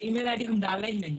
Email ID हम डाले ही नहीं।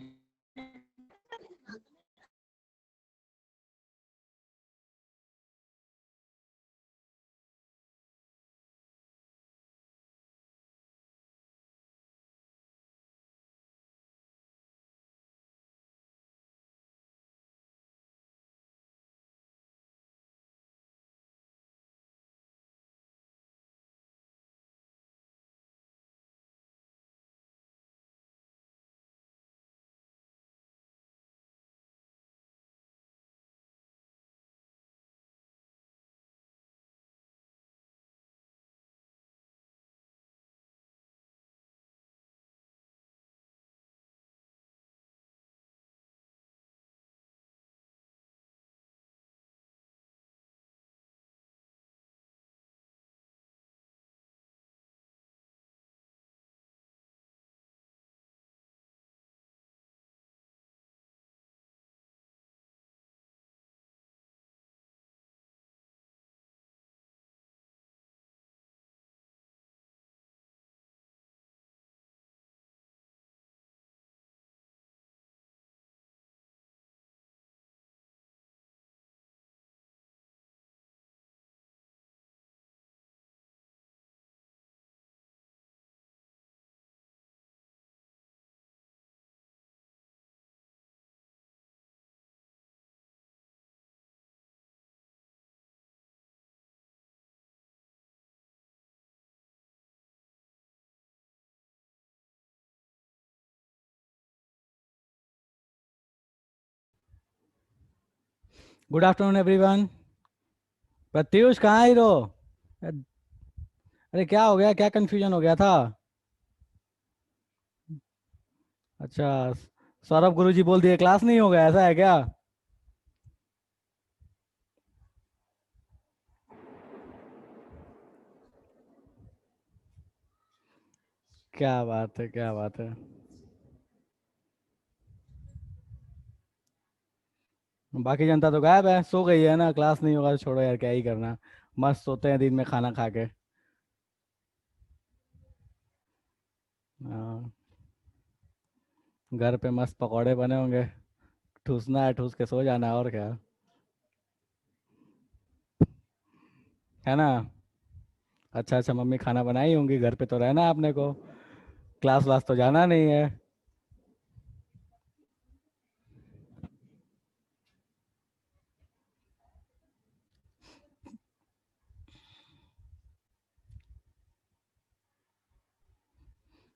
Good afternoon everyone. प्रत्युष कहाँ है हीरो? अरे क्या हो गया, क्या कंफ्यूजन हो गया था? अच्छा, सौरभ गुरुजी बोल दिए क्लास नहीं हो गया, ऐसा है क्या? क्या बात है, क्या बात है। बाकी जनता तो गायब है, सो गई है ना। क्लास नहीं होगा तो छोड़ो यार, क्या ही करना। मस्त सोते हैं दिन में खाना खा के। हाँ, घर पे मस्त पकौड़े बने होंगे, ठूसना है, ठूस के सो जाना है, और क्या है ना। अच्छा अच्छा, मम्मी खाना बनाई होंगी, घर पे तो रहना है आपने को, क्लास वास तो जाना नहीं है।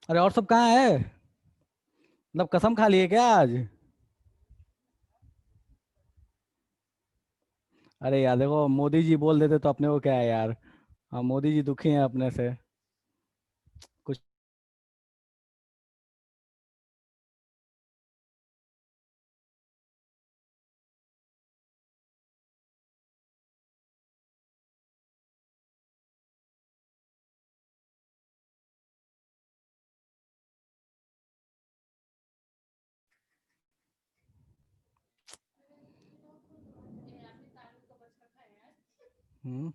अरे और सब कहाँ है? मतलब कसम खा लिए क्या आज? अरे यार देखो, मोदी जी बोल देते तो अपने को क्या है यार। हाँ, मोदी जी दुखी हैं अपने से कुछ। हम्म।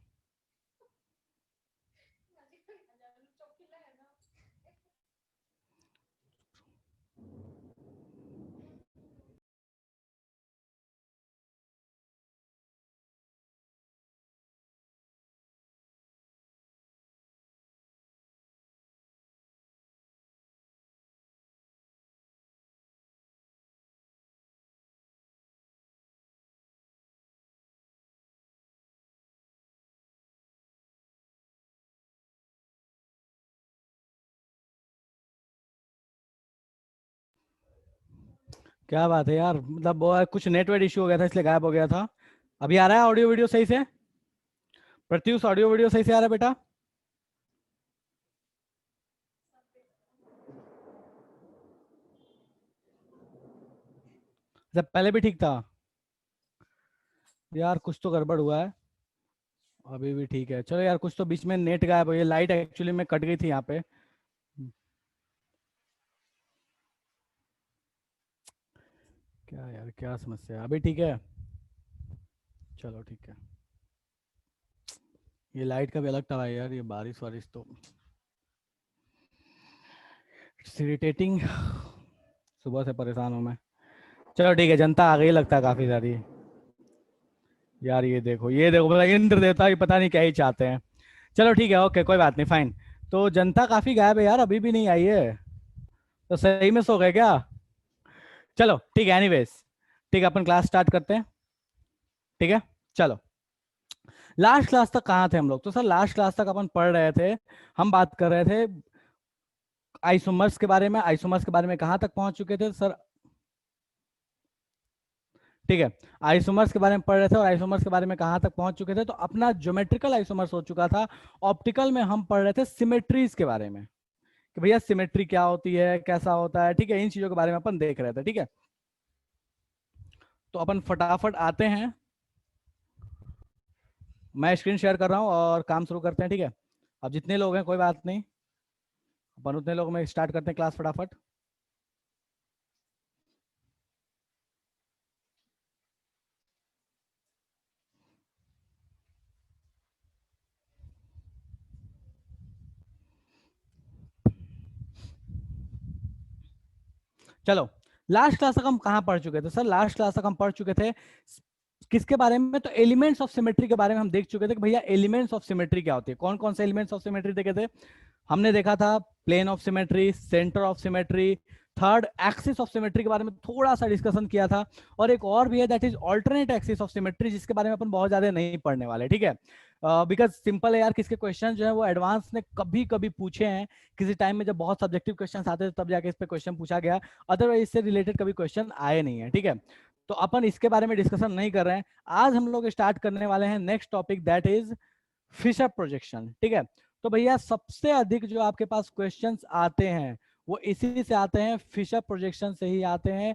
क्या बात है यार, मतलब वो कुछ नेटवर्क इशू हो गया था इसलिए गायब हो गया था। अभी आ रहा है ऑडियो वीडियो सही से? प्रत्युष, ऑडियो वीडियो सही से आ रहा है बेटा? जब पहले भी ठीक था? यार कुछ तो गड़बड़ हुआ है। अभी भी ठीक है, चलो यार। कुछ तो बीच में नेट गायब हो गया, लाइट एक्चुअली में कट गई थी यहाँ पे। क्या क्या यार, क्या समस्या है? अभी ठीक है? चलो ठीक है। ये लाइट का भी अलग टवा है यार, ये बारिश वारिश तो इरिटेटिंग। सुबह से परेशान हूँ मैं। चलो ठीक है, जनता आ गई लगता है काफी सारी। यार ये देखो भला, इंद्र देवता भी पता नहीं क्या ही चाहते हैं। चलो ठीक है, ओके, कोई बात नहीं, फाइन। तो जनता काफी गायब है यार, अभी भी नहीं आई है। तो सही में सो गए क्या? चलो ठीक है, एनीवेज। ठीक है, अपन क्लास स्टार्ट करते हैं। ठीक है, चलो। लास्ट क्लास तक कहाँ थे हम लोग? तो सर लास्ट क्लास तक अपन पढ़ रहे थे, हम बात कर रहे थे आइसोमर्स के बारे में। आइसोमर्स के बारे में कहाँ तक पहुंच चुके थे सर? ठीक है, आइसोमर्स के बारे में पढ़ रहे थे, और आइसोमर्स के बारे में कहाँ तक पहुंच चुके थे? तो अपना ज्योमेट्रिकल आइसोमर्स हो चुका था। ऑप्टिकल में हम पढ़ रहे थे सिमेट्रीज के बारे में, कि भैया सिमेट्री क्या होती है, कैसा होता है। ठीक है, इन चीजों के बारे में अपन देख रहे थे। ठीक है, तो अपन फटाफट आते हैं। मैं स्क्रीन शेयर कर रहा हूँ और काम शुरू करते हैं। ठीक है, अब जितने लोग हैं कोई बात नहीं, अपन उतने लोग में स्टार्ट करते हैं क्लास फटाफट। चलो, लास्ट क्लास तक हम कहाँ पढ़ चुके थे सर? लास्ट क्लास तक हम पढ़ चुके थे किसके बारे में? तो एलिमेंट्स ऑफ सिमेट्री के बारे में हम देख चुके थे कि भैया एलिमेंट्स ऑफ सिमेट्री क्या होती है। कौन कौन से एलिमेंट्स ऑफ सिमेट्री देखे थे? हमने देखा था plane of symmetry, centre of symmetry, third axis of symmetry के बारे में थोड़ा सा डिस्कशन किया था, और एक और भी है that is alternate axis of symmetry, जिसके बारे में अपन बहुत ज्यादा नहीं पढ़ने वाले। ठीक है, बिकॉज सिंपल है यार, किसके क्वेश्चन जो है वो एडवांस ने कभी कभी पूछे हैं किसी टाइम में, जब बहुत सब्जेक्टिव क्वेश्चन आते थे तब जाके इस पे क्वेश्चन पूछा गया, अदरवाइज इससे रिलेटेड कभी क्वेश्चन आए नहीं है। ठीक है, तो अपन इसके बारे में डिस्कशन नहीं कर रहे हैं। आज हम लोग स्टार्ट करने वाले हैं next topic, that is Fischer projection. ठीक है, तो भैया सबसे अधिक जो आपके पास क्वेश्चंस आते हैं वो इसी से आते हैं, फिशर प्रोजेक्शन से ही आते हैं।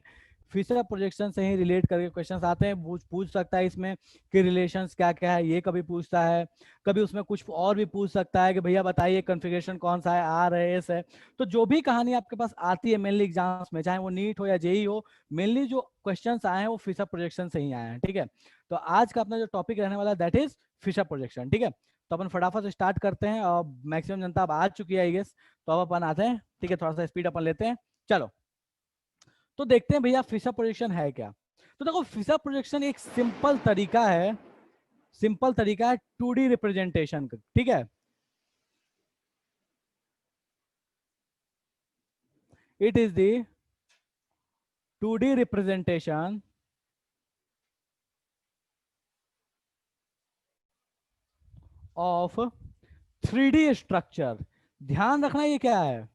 फिशर प्रोजेक्शन से ही रिलेट करके क्वेश्चंस आते हैं। पूछ सकता है इसमें कि रिलेशंस क्या क्या है, ये कभी पूछता है। कभी उसमें कुछ और भी पूछ सकता है कि भैया बताइए कॉन्फ़िगरेशन कौन सा है, आर है, एस है। तो जो भी कहानी आपके पास आती है मेनली एग्जाम्स में, चाहे वो नीट हो या जेई हो, मेनली जो क्वेश्चंस आए हैं वो फिशर प्रोजेक्शन से ही आए हैं। ठीक है, तो आज का अपना जो टॉपिक रहने वाला है दैट इज फिशर प्रोजेक्शन। ठीक है, तो अपन फटाफट से स्टार्ट करते हैं, और मैक्सिमम जनता अब आ चुकी है आई गेस, तो अब अपन आते हैं। ठीक है, थोड़ा सा स्पीड अपन लेते हैं। चलो, तो देखते हैं भैया फिशर प्रोजेक्शन है क्या। तो देखो, फिशर प्रोजेक्शन एक सिंपल तरीका है, सिंपल तरीका है 2D रिप्रेजेंटेशन का। ठीक है, it is the 2D representation of 3D structure. ध्यान रखना ये क्या है,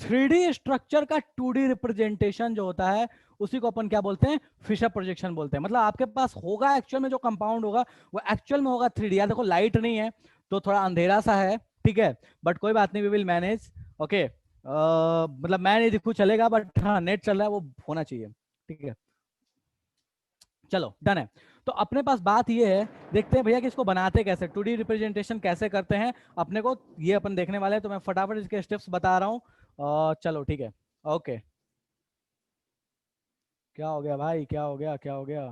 3D स्ट्रक्चर का 2D रिप्रेजेंटेशन जो होता है उसी को अपन क्या बोलते हैं? फिशर प्रोजेक्शन बोलते हैं। मतलब आपके पास होगा एक्चुअल में जो कंपाउंड होगा वो एक्चुअल में होगा 3D। यार देखो, लाइट नहीं है तो थोड़ा अंधेरा सा है, ठीक है, बट कोई बात नहीं, वी विल मैनेज। ओके, मतलब मैं नहीं दिखूं चलेगा, बट हाँ नेट चल रहा है वो होना चाहिए। ठीक है, चलो डन है। तो अपने पास बात ये है, देखते हैं भैया कि इसको बनाते कैसे, 2D रिप्रेजेंटेशन कैसे करते हैं अपने को, ये अपन देखने वाले हैं। तो मैं फटाफट इसके स्टेप्स बता रहा हूँ। चलो ठीक है, ओके। क्या हो गया भाई, क्या हो गया, क्या हो गया?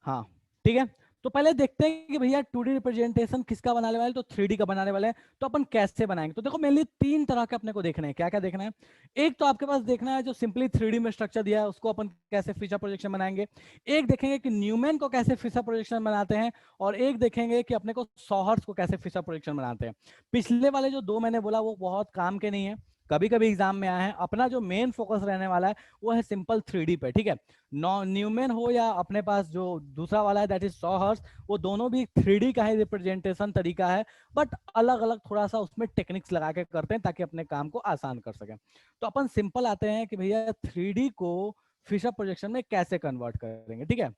हाँ, ठीक है। तो पहले देखते हैं कि भैया 2D रिप्रेजेंटेशन किसका बनाने वाले हैं, तो 3D का बनाने वाले हैं। तो अपन कैसे बनाएंगे? तो देखो, मेनली तीन तरह के अपने को देखना है। क्या क्या देखना है? एक तो आपके पास देखना है जो सिंपली 3D में स्ट्रक्चर दिया है उसको अपन कैसे फीचर प्रोजेक्शन बनाएंगे। एक देखेंगे कि न्यूमैन को कैसे फीचर प्रोजेक्शन बनाते हैं, और एक देखेंगे कि अपने को सॉहर्स को कैसे फीचर प्रोजेक्शन बनाते हैं। पिछले वाले जो दो मैंने बोला वो बहुत काम के नहीं है, कभी कभी एग्जाम में आए हैं। अपना जो मेन फोकस रहने वाला है वो है सिंपल 3D पे। ठीक है, न्यूमेन हो या अपने पास जो दूसरा वाला है दैट इज सॉहर्स, वो दोनों भी 3D का ही रिप्रेजेंटेशन तरीका है, बट अलग अलग थोड़ा सा उसमें टेक्निक्स लगा के करते हैं ताकि अपने काम को आसान कर सकें। तो अपन सिंपल आते हैं कि भैया 3D को फिशर प्रोजेक्शन में कैसे कन्वर्ट करेंगे। ठीक है,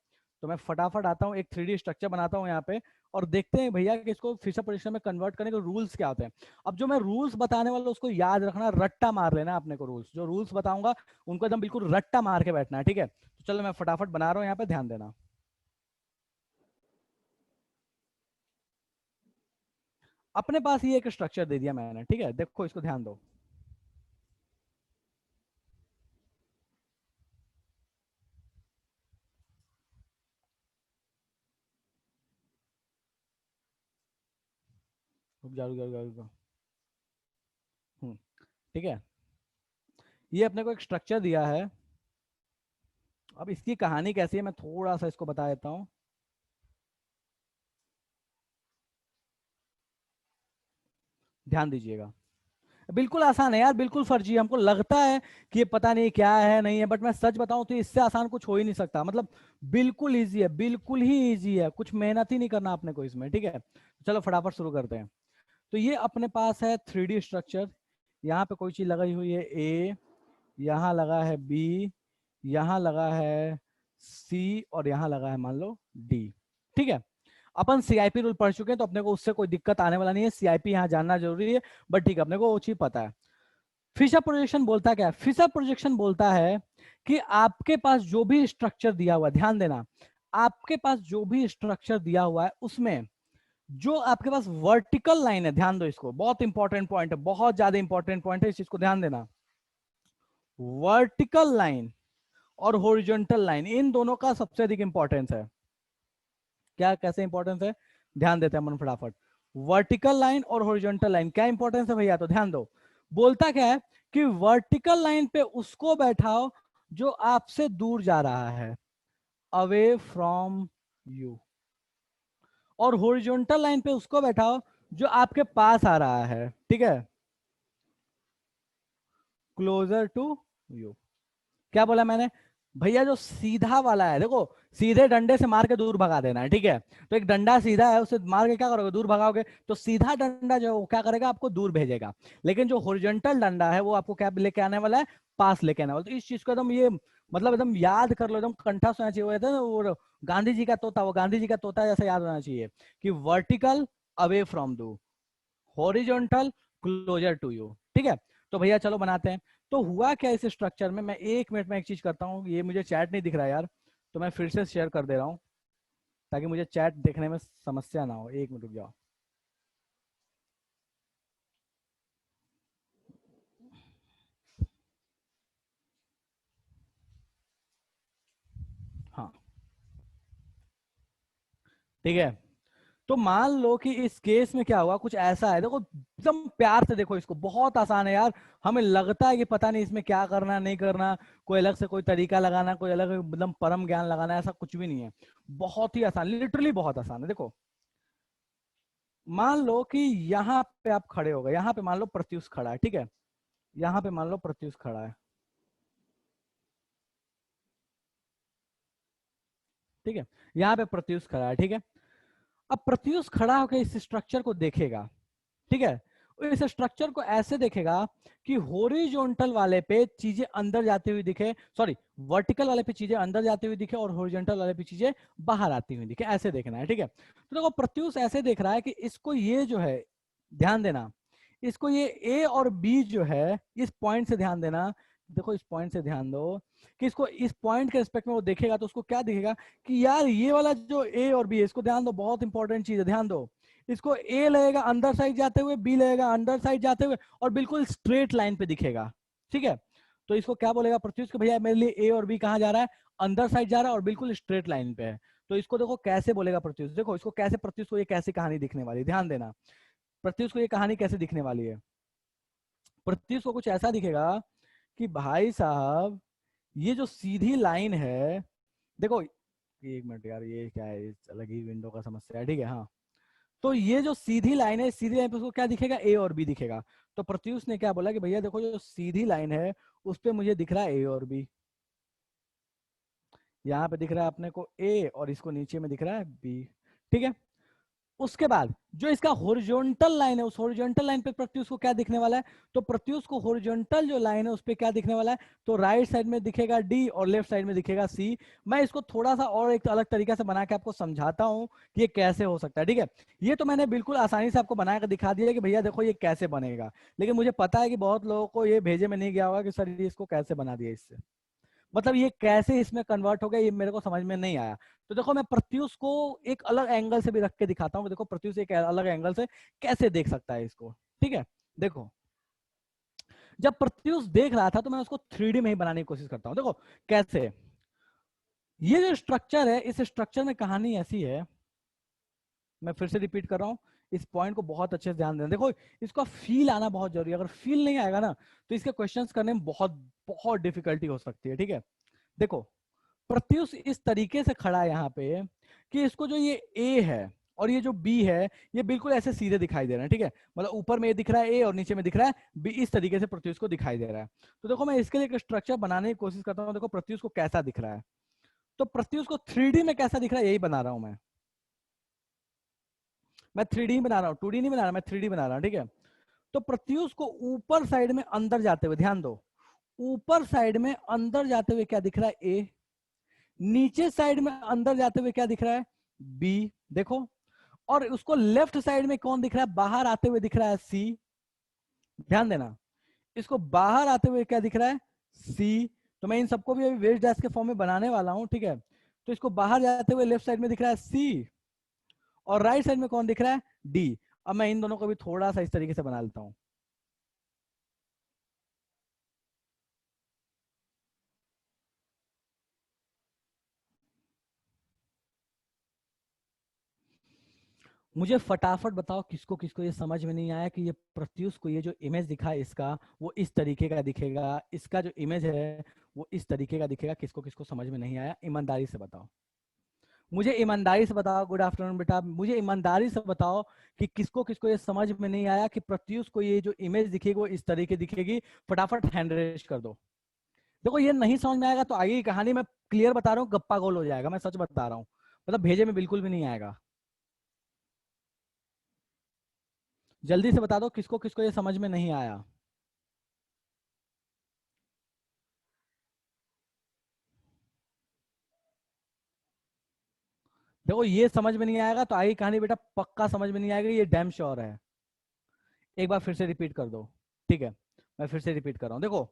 तो मैं फटाफट आता हूँ, एक 3D स्ट्रक्चर बनाता हूँ यहाँ पे, और देखते हैं भैया कि इसको फिशर प्रोजेक्शन में कन्वर्ट करने के रूल्स क्या होते हैं। अब जो मैं रूल्स बताने वाला उसको याद रखना, रट्टा मार लेना अपने को। रूल्स, जो रूल्स बताऊंगा उनको एकदम बिल्कुल रट्टा मार के बैठना है। ठीक है, तो चलो मैं फटाफट बना रहा हूँ, यहाँ पे ध्यान देना। अपने पास ये एक स्ट्रक्चर दे दिया मैंने, ठीक है, देखो इसको ध्यान दो। रुक जा। ठीक है, ये अपने को एक स्ट्रक्चर दिया है। अब इसकी कहानी कैसी है मैं थोड़ा सा इसको बता देता हूँ। ध्यान दीजिएगा, बिल्कुल आसान है यार, बिल्कुल फर्जी है। हमको लगता है कि ये पता नहीं क्या है नहीं है, बट मैं सच बताऊं तो इससे आसान कुछ हो ही नहीं सकता। मतलब बिल्कुल इजी है, बिल्कुल ही इजी है, कुछ मेहनत ही नहीं करना आपने को इसमें। ठीक है, चलो फटाफट शुरू करते हैं। तो ये अपने पास है 3D स्ट्रक्चर। यहाँ पे कोई चीज लगाई हुई है ए, यहाँ लगा है बी, यहाँ लगा है सी, और यहाँ लगा है मान लो डी। ठीक है, अपन सीआईपी रूल पढ़ चुके हैं तो अपने को उससे कोई दिक्कत आने वाला नहीं है। सीआईपी यहाँ जानना जरूरी है, बट ठीक है, अपने को वो चीज पता है। फिशर प्रोजेक्शन बोलता क्या है? फिशर प्रोजेक्शन बोलता है कि आपके पास जो भी स्ट्रक्चर दिया हुआ है, ध्यान देना, आपके पास जो भी स्ट्रक्चर दिया हुआ है उसमें जो आपके पास वर्टिकल लाइन है, ध्यान दो इसको, बहुत इंपॉर्टेंट पॉइंट है, बहुत ज्यादा इंपॉर्टेंट पॉइंट है, इस चीज को ध्यान देना। वर्टिकल लाइन और हॉरिजॉन्टल लाइन, इन दोनों का सबसे अधिक इंपॉर्टेंस है। क्या, कैसे इंपॉर्टेंस है, ध्यान देते हैं मन फटाफट। वर्टिकल लाइन और हॉरिजॉन्टल लाइन क्या इंपॉर्टेंस है भैया, तो ध्यान दो। बोलता क्या है कि वर्टिकल लाइन पे उसको बैठाओ जो आपसे दूर जा रहा है, अवे फ्रॉम यू, और हॉरिजॉन्टल लाइन पे उसको बैठाओ जो आपके पास आ रहा है। ठीक है, क्लोजर टू यू। क्या बोला मैंने भैया? जो सीधा वाला है, देखो सीधे डंडे से मार के दूर भगा देना है। ठीक है, तो एक डंडा सीधा है, उसे मार के क्या करोगे, दूर भगाओगे। तो सीधा डंडा जो है वो क्या करेगा, आपको दूर भेजेगा। लेकिन जो हॉरिजॉन्टल डंडा है वो आपको क्या लेके आने वाला है, पास लेके आने वाला। तो इस चीज को एकदम ये मतलब एकदम याद कर लो, एकदम कंठा होना चाहिए। वो था ना वो गांधी जी का तोता, वो गांधी जी का तोता जैसा याद होना चाहिए कि वर्टिकल अवे फ्रॉम दू, हॉरिजॉन्टल क्लोजर टू यू। ठीक है, तो भैया चलो बनाते हैं। तो हुआ क्या इस स्ट्रक्चर में, मैं 1 मिनट में एक चीज करता हूँ, ये मुझे चैट नहीं दिख रहा है यार, तो मैं फिर से शेयर कर दे रहा हूँ ताकि मुझे चैट देखने में समस्या ना हो। 1 मिनट रुक जाओ। हाँ, ठीक है, तो मान लो कि इस केस में क्या हुआ, कुछ ऐसा है, देखो एकदम प्यार से देखो इसको, बहुत आसान है यार। हमें लगता है कि पता नहीं इसमें क्या करना नहीं करना, कोई अलग से कोई तरीका लगाना, कोई अलग एकदम परम ज्ञान लगाना, ऐसा कुछ भी नहीं है। बहुत ही आसान, लिटरली बहुत आसान है। देखो मान लो कि यहाँ पे आप खड़े हो गए, यहाँ पे मान लो प्रत्युष खड़ा है। ठीक है, यहाँ पे मान लो प्रत्युष खड़ा है। ठीक है, यहाँ पे प्रत्युष खड़ा है। ठीक है, अब प्रत्युष खड़ा होकर इस स्ट्रक्चर को देखेगा। ठीक है, इस स्ट्रक्चर को ऐसे देखेगा कि हॉरिजॉन्टल वाले पे चीजें अंदर जाती हुई दिखे, सॉरी वर्टिकल वाले पे चीजें अंदर जाती हुई दिखे, और हॉरिजॉन्टल वाले पे चीजें बाहर आती हुई दिखे, ऐसे देखना है। ठीक है, तो देखो प्रत्युष ऐसे देख रहा है कि इसको ये जो है, ध्यान देना, इसको ये ए और बी जो है, इस पॉइंट से ध्यान देना, देखो इस पॉइंट से ध्यान दो कि इसको इस पॉइंट के रिस्पेक्ट में वो देखेगा तो उसको क्या दिखेगा कि यार ये वाला जो ए और बी है, इसको ध्यान दो, बहुत इंपॉर्टेंट चीज है, ध्यान दो। इसको ए लगेगा अंदर साइड जाते हुए, बी लगेगा अंदर साइड जाते हुए, और बिल्कुल स्ट्रेट लाइन पे दिखेगा। ठीक है, तो इसको क्या बोलेगा प्रत्युष कि भैया मेरे लिए ए और बी कहाँ जा रहा है, अंदर साइड जा रहा है और बिल्कुल स्ट्रेट लाइन पे है। तो इसको देखो कैसे बोलेगा प्रत्युष, देखो इसको कैसे, प्रत्युष को ये कैसे कहानी दिखने वाली है, ध्यान देना। प्रत्युष को ये कहानी कैसे दिखने वाली है, प्रत्युष को कुछ ऐसा दिखेगा कि भाई साहब ये जो सीधी लाइन है, देखो 1 मिनट यार, ये क्या है, इस अलग ही विंडो का समस्या है। ठीक है, हाँ, तो ये जो सीधी लाइन है, सीधी लाइन पे उसको क्या दिखेगा, ए और बी दिखेगा। तो प्रत्युष ने क्या बोला कि भैया देखो जो सीधी लाइन है उस पे मुझे दिख रहा है ए और बी, यहाँ पे दिख रहा है अपने को ए और इसको नीचे में दिख रहा है बी। ठीक है, उसके बाद जो इसका हॉरिजॉन्टल लाइन है, उस हॉरिजॉन्टल लाइन पे प्रत्युष को क्या दिखने वाला है, तो प्रत्युष को हॉरिजॉन्टल जो लाइन है उस पे क्या दिखने वाला है, तो राइट साइड में दिखेगा डी और लेफ्ट साइड में दिखेगा सी। मैं इसको थोड़ा सा और एक अलग तरीका से बना के आपको समझाता हूं कि ये कैसे हो सकता है। ठीक है, ये तो मैंने बिल्कुल आसानी से आपको बना कर दिखा दिया कि भैया देखो ये कैसे बनेगा, लेकिन मुझे पता है कि बहुत लोगों को ये भेजे में नहीं गया होगा कि सर ये इसको कैसे बना दिया, इससे मतलब ये कैसे इसमें कन्वर्ट हो गया, ये मेरे को समझ में नहीं आया। तो देखो मैं प्रत्युष को एक अलग एंगल से भी रख के दिखाता हूँ, देखो प्रत्युष एक अलग एंगल से कैसे देख सकता है इसको। ठीक है, देखो जब प्रत्युष देख रहा था तो मैं उसको 3D में ही बनाने की कोशिश करता हूँ। देखो कैसे, ये जो स्ट्रक्चर है, इस स्ट्रक्चर में कहानी ऐसी है, मैं फिर से रिपीट कर रहा हूँ, इस पॉइंट को बहुत अच्छे से ध्यान देना। देखो इसका फील आना बहुत जरूरी है, अगर फील नहीं आएगा ना तो इसके क्वेश्चंस करने में बहुत बहुत डिफिकल्टी हो सकती है। ठीक है, देखो प्रत्युष इस तरीके से खड़ा है यहाँ पे कि इसको जो ये ए है और ये जो बी है ये बिल्कुल ऐसे सीधे दिखाई दे रहे हैं। ठीक है, मतलब ऊपर में ए दिख रहा है ए और नीचे में दिख रहा है बी, इस तरीके से प्रत्युष को दिखाई दे रहा है। तो देखो मैं इसके लिए एक स्ट्रक्चर बनाने की कोशिश करता हूँ। देखो प्रत्युष को कैसा दिख रहा है, तो प्रत्युष को 3D में कैसा दिख रहा है यही बना रहा हूं मैं 3D बना रहा हूँ, 2D नहीं बना रहा, मैं 3D बना रहा हूँ। ठीक है, तो प्रत्युष को ऊपर साइड में अंदर जाते हुए, ध्यान दो, ऊपर साइड में अंदर जाते हुए क्या दिख रहा है ए, नीचे साइड में अंदर जाते हुए क्या दिख रहा है बी, देखो, और उसको लेफ्ट साइड में कौन दिख रहा है बाहर आते हुए दिख रहा है सी, ध्यान देना, इसको बाहर आते हुए क्या दिख रहा है सी। तो मैं इन सबको भी अभी वेज डैश के फॉर्म में बनाने वाला हूं। ठीक है, तो इसको बाहर जाते हुए लेफ्ट साइड में दिख रहा है सी और राइट साइड में कौन दिख रहा है डी। अब मैं इन दोनों को भी थोड़ा सा इस तरीके से बना लेता हूं। मुझे फटाफट बताओ किसको किसको ये समझ में नहीं आया कि ये प्रत्युष को ये जो इमेज दिखा है इसका वो इस तरीके का दिखेगा, इसका जो इमेज है वो इस तरीके का दिखेगा। किसको किसको समझ में नहीं आया ईमानदारी से बताओ, मुझे ईमानदारी से बताओ। गुड आफ्टरनून बेटा, मुझे ईमानदारी से बताओ कि किसको किसको ये समझ में नहीं आया कि प्रत्युष को ये जो इमेज दिखेगी वो इस तरीके दिखेगी। फटाफट हैंड रेज कर दो। देखो ये नहीं समझ में आएगा तो आगे की कहानी मैं क्लियर बता रहा हूँ गप्पा गोल हो जाएगा, मैं सच बता रहा हूँ, मतलब भेजे में बिल्कुल भी नहीं आएगा। जल्दी से बता दो किसको किसको ये समझ में नहीं आया। देखो ये समझ में नहीं आएगा तो आगे कहानी बेटा पक्का समझ में नहीं आएगा, ये डैम श्योर है। एक बार फिर से रिपीट कर दो। ठीक है, मैं फिर से रिपीट कर रहा हूं। देखो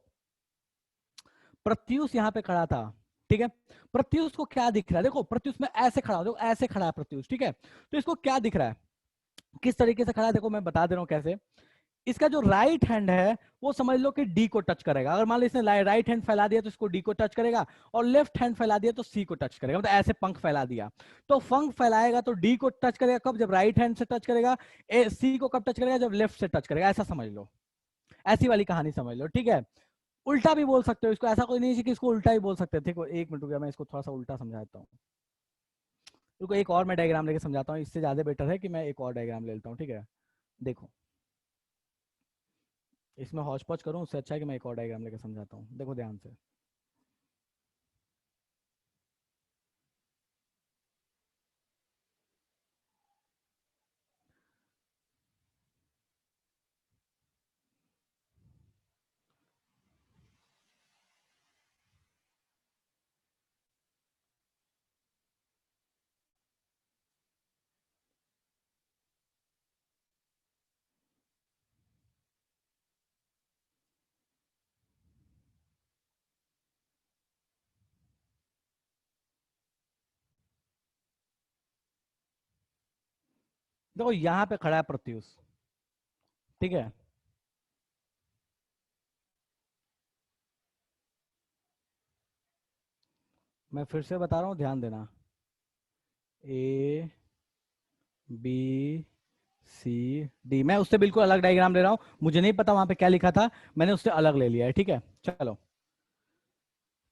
प्रत्युष यहाँ पे खड़ा था, ठीक है, प्रत्युष को क्या दिख रहा है, देखो प्रत्युष में ऐसे खड़ा हो, देखो ऐसे खड़ा है प्रत्युष, ठीक है, तो इसको क्या दिख रहा है, किस तरीके से खड़ा है, देखो मैं बता दे रहा हूँ कैसे। इसका जो राइट हैंड है वो समझ लो कि डी को टच करेगा, अगर मान लो इसने राइट हैंड फैला दिया तो इसको डी को टच करेगा, और लेफ्ट हैंड फैला दिया तो सी को टच करेगा, मतलब ऐसे पंख फैला दिया तो पंख फैलाएगा तो डी को टच करेगा कब, जब राइट हैंड से टच करेगा, सी को कब टच करेगा, जब लेफ्ट से टच करेगा, ऐसा समझ लो, ऐसी वाली कहानी समझ लो। ठीक है, उल्टा भी बोल सकते हो इसको, ऐसा कोई नहीं है कि इसको उल्टा ही बोल सकते थे। देखो एक मिनट हो गया, मैं इसको थोड़ा सा उल्टा समझाता हूँ। रुको एक और मैं डायग्राम लेके समझाता हूँ, इससे ज्यादा बेटर है कि मैं एक और डायग्राम ले लेता हूँ। ठीक है, देखो इसमें हौच पौच करूँ उससे अच्छा है कि मैं एक और डायग्राम लेके समझाता हूँ। देखो ध्यान से, देखो यहाँ पे खड़ा है प्रत्युष, ठीक है, मैं फिर से बता रहा हूँ ध्यान देना, ए बी सी डी, मैं उससे बिल्कुल अलग डायग्राम ले रहा हूँ, मुझे नहीं पता वहां पे क्या लिखा था, मैंने उससे अलग ले लिया है। ठीक है, चलो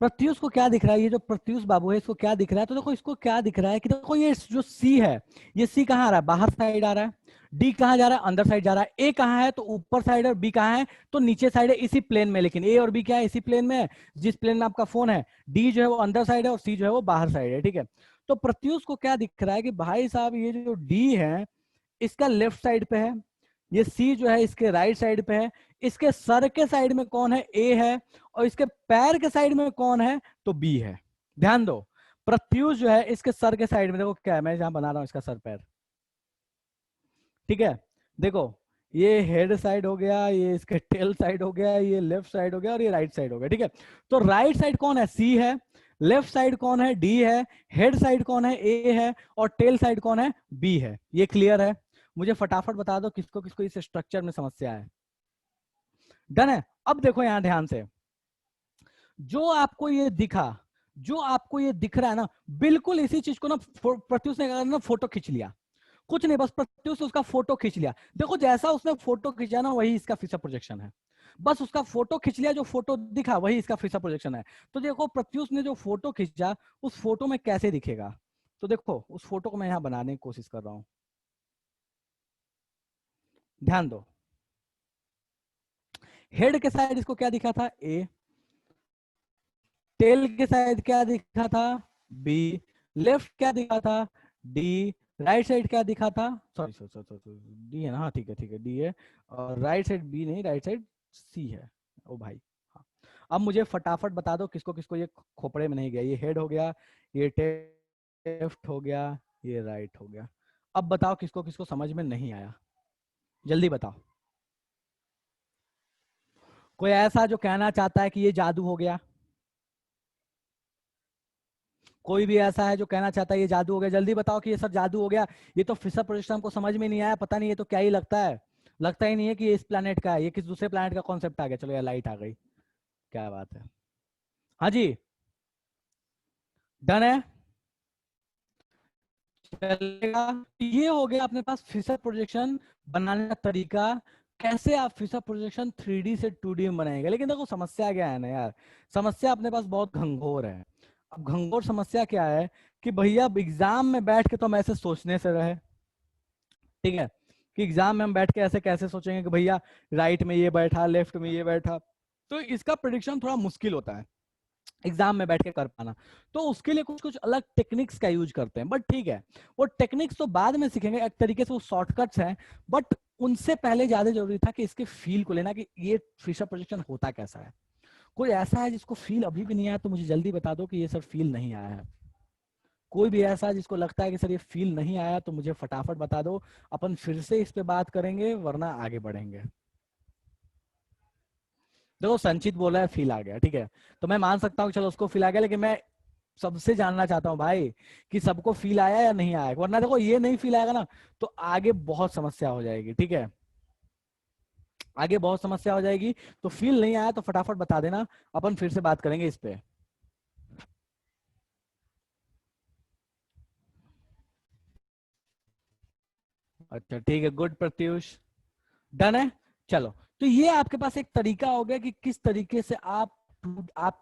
प्रत्युष को क्या दिख रहा है, ये जो प्रत्युष बाबू है इसको क्या दिख रहा है, तो देखो इसको क्या दिख रहा है कि देखो ये जो सी है, ये सी कहाँ आ रहा है, बाहर साइड आ रहा है, डी कहाँ जा रहा है, अंदर साइड जा रहा है, ए कहाँ है तो ऊपर साइड है, और बी कहाँ है तो नीचे साइड है, इसी प्लेन में, लेकिन ए और बी क्या है इसी प्लेन में है जिस प्लेन में आपका फोन है। डी जो है वो अंदर साइड है और सी जो है वो बाहर साइड है। ठीक है, तो प्रत्युष को क्या दिख रहा है कि भाई साहब ये जो डी है इसका लेफ्ट साइड पे है, ये सी जो है इसके राइट साइड पे है, इसके सर के साइड में कौन है ए है, और इसके पैर के साइड में कौन है तो बी है। ध्यान दो प्रत्युष जो है इसके सर के साइड में देखो क्या है, मैं जहां बना रहा हूं इसका सर पैर, ठीक है, देखो ये हेड साइड हो गया, ये इसके टेल साइड हो गया, ये लेफ्ट साइड हो गया और ये राइट साइड हो गया। ठीक है, तो राइट साइड कौन है सी है, लेफ्ट साइड कौन है डी है, हेड साइड कौन है ए है, और टेल साइड कौन है बी है। ये क्लियर है, मुझे फटाफट बता दो किसको किसको इस स्ट्रक्चर में समस्या है। डन है, अब देखो यहां ध्यान से, जो आपको ये दिखा, जो आपको ये दिख रहा है ना, बिल्कुल इसी चीज को ना प्रत्युष ने ना फोटो खींच लिया, कुछ नहीं, बस प्रत्युष उसका फोटो खींच लिया। देखो जैसा उसने फोटो खींचा ना वही इसका फीचर प्रोजेक्शन है। बस उसका फोटो खींच लिया, जो फोटो दिखा वही इसका फीचर प्रोजेक्शन है। तो देखो प्रत्युष ने जो फोटो खींचा उस फोटो में कैसे दिखेगा, तो देखो उस फोटो को मैं यहाँ बनाने की कोशिश कर रहा हूँ, ध्यान दो। हेड के साइड इसको क्या दिखा था, ए। टेल के साइड क्या दिखा था, बी। लेफ्ट क्या दिखा था, डी। राइट साइड क्या दिखा था, सॉरी सॉरी सॉरी डी है ना, हाँ ठीक है ठीक है डी है। और राइट साइड बी नहीं, राइट साइड सी है। ओ भाई हाँ। अब मुझे फटाफट बता दो किसको किसको ये खोपड़े में नहीं गया। ये हेड हो गया, ये लेफ्ट हो गया, ये राइट हो गया। अब बताओ किसको किसको समझ में नहीं आया, जल्दी बताओ। कोई ऐसा जो कहना चाहता है कि ये जादू हो गया, कोई भी ऐसा है जो कहना चाहता है ये जादू हो गया, जल्दी बताओ कि ये सब जादू हो गया। ये तो फिशर प्रोजेक्शन हमको समझ में नहीं आया, पता नहीं ये तो क्या ही लगता है। लगता ही नहीं है कि ये इस प्लेनेट का है, ये किस दूसरे प्लेनेट का कॉन्सेप्ट आ गया। चलो यार लाइट आ गई, क्या बात है। हाँ जी, डन है, चलेगा। ये हो गया अपने पास फिशर प्रोजेक्शन बनाने का तरीका, कैसे आप फिशर प्रोजेक्शन 3D से 2D में बनाएंगे। लेकिन देखो समस्या क्या है ना यार, समस्या अपने पास बहुत घंघोर है। अब घंघोर समस्या क्या है कि भैया एग्जाम में बैठ के तो हम ऐसे सोचने से रहे, ठीक है, कि एग्जाम में हम बैठ के ऐसे कैसे सोचेंगे कि भैया राइट में ये बैठा, लेफ्ट में ये बैठा, तो इसका प्रिडिक्शन थोड़ा मुश्किल होता है एग्जाम में बैठ के कर पाना। तो उसके लिए कुछ कुछ अलग टेक्निक्स का यूज करते हैं, बट ठीक है, वो टेक्निक्स तो बाद में सीखेंगे, एक तरीके से वो शॉर्टकट्स हैं। बट उनसे पहले ज्यादा जरूरी था कि इसके फील को लेना, कि ये फिशर प्रोजेक्शन होता कैसा है। कोई ऐसा है जिसको फील अभी भी नहीं आया तो मुझे जल्दी बता दो कि ये सर फील नहीं आया है। कोई भी ऐसा जिसको लगता है कि सर ये फील नहीं आया तो मुझे फटाफट बता दो, अपन फिर से इस पे बात करेंगे वरना आगे बढ़ेंगे। देखो संचित बोला है फील आ गया, ठीक है, तो मैं मान सकता हूँ चलो उसको फील आ गया, लेकिन मैं सबसे जानना चाहता हूँ भाई कि सबको फील आया या नहीं आया, वरना देखो ये नहीं फील आएगा ना तो आगे बहुत समस्या हो जाएगी, ठीक है, आगे बहुत समस्या हो जाएगी। तो फील नहीं आया तो फटाफट बता देना, अपन फिर से बात करेंगे इस पे। अच्छा ठीक है, गुड प्रत्युष, डन है। चलो, तो ये आपके पास एक तरीका हो गया कि किस तरीके से आप